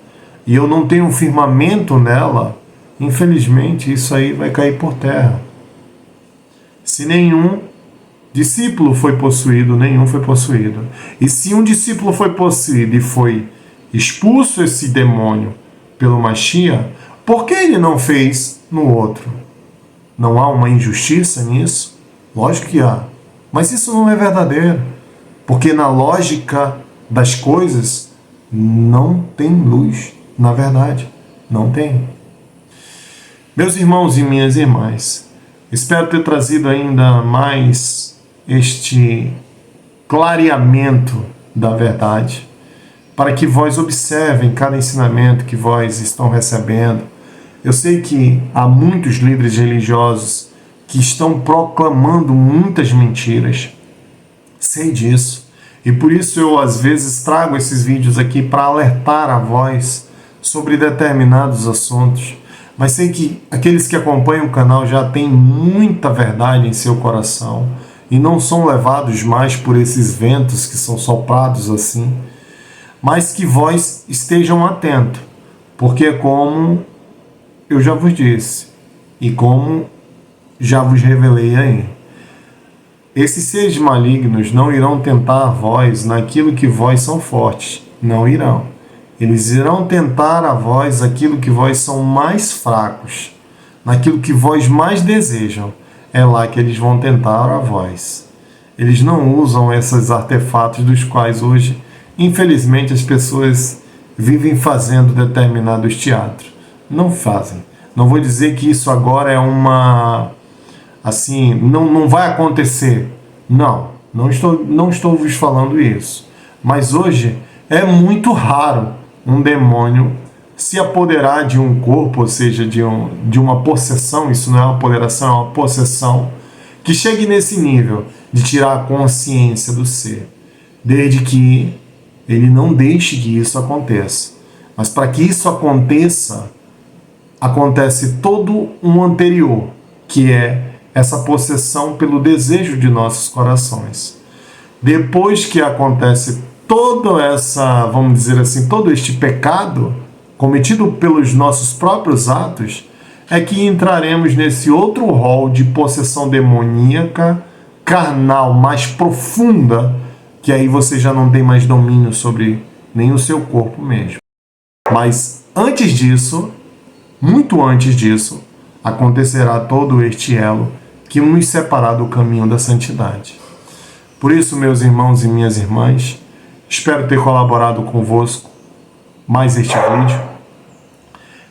e eu não tenho um firmamento nela, infelizmente isso aí vai cair por terra. Se nenhum discípulo foi possuído, nenhum foi possuído. E se um discípulo foi possuído e foi expulso esse demônio pelo Mashiach, por que ele não fez no outro? Não há uma injustiça nisso? Lógico que há. Mas isso não é verdadeiro. Porque na lógica das coisas não tem luz. Na verdade, não tem. Meus irmãos e minhas irmãs, espero ter trazido ainda mais este clareamento da verdade, para que vós observem cada ensinamento que vós estão recebendo. Eu sei que há muitos líderes religiosos que estão proclamando muitas mentiras. Sei disso. E por isso eu às vezes trago esses vídeos aqui para alertar a vós sobre determinados assuntos. Mas sei que aqueles que acompanham o canal já têm muita verdade em seu coração e não são levados mais por esses ventos que são soprados assim, mas que vós estejam atentos, porque como eu já vos disse e como já vos revelei aí, esses seres malignos não irão tentar vós naquilo que vós são fortes, não irão. Eles irão tentar a vós aquilo que vós são mais fracos, naquilo que vós mais desejam. É lá que eles vão tentar a vós. Eles não usam esses artefatos dos quais hoje, infelizmente, as pessoas vivem fazendo determinados teatros. Não fazem. Não vou dizer que isso agora é uma... assim, não vai acontecer. Não estou vos falando isso. Mas hoje é muito raro um demônio se apoderar de um corpo, ou seja, de uma possessão. Isso não é uma apoderação, é uma possessão, que chegue nesse nível de tirar a consciência do ser, desde que ele não deixe que isso aconteça. Mas para que isso aconteça, acontece todo um anterior, que é essa possessão pelo desejo de nossos corações. Depois que acontece toda essa, vamos dizer assim, todo este pecado cometido pelos nossos próprios atos, é que entraremos nesse outro rol de possessão demoníaca, carnal, mais profunda, que aí você já não tem mais domínio sobre nem o seu corpo mesmo. Mas antes disso, muito antes disso, acontecerá todo este elo que nos separar do caminho da santidade. Por isso, meus irmãos e minhas irmãs, espero ter colaborado convosco mais este vídeo.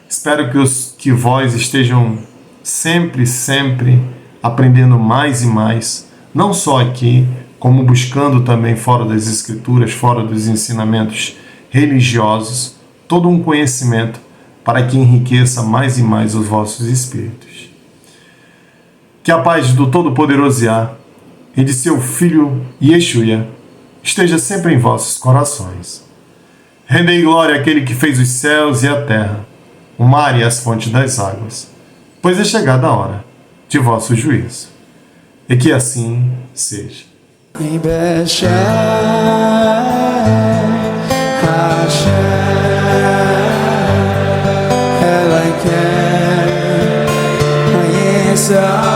Espero que vós estejam sempre aprendendo mais e mais, não só aqui, como buscando também fora das Escrituras, fora dos ensinamentos religiosos, todo um conhecimento para que enriqueça mais e mais os vossos espíritos. Que a paz do Todo-Poderoso Yah e de seu Filho Yeshua esteja sempre em vossos corações. Rendei glória àquele que fez os céus e a terra, o mar e as fontes das águas, pois é chegada a hora de vosso juízo. E que assim seja. So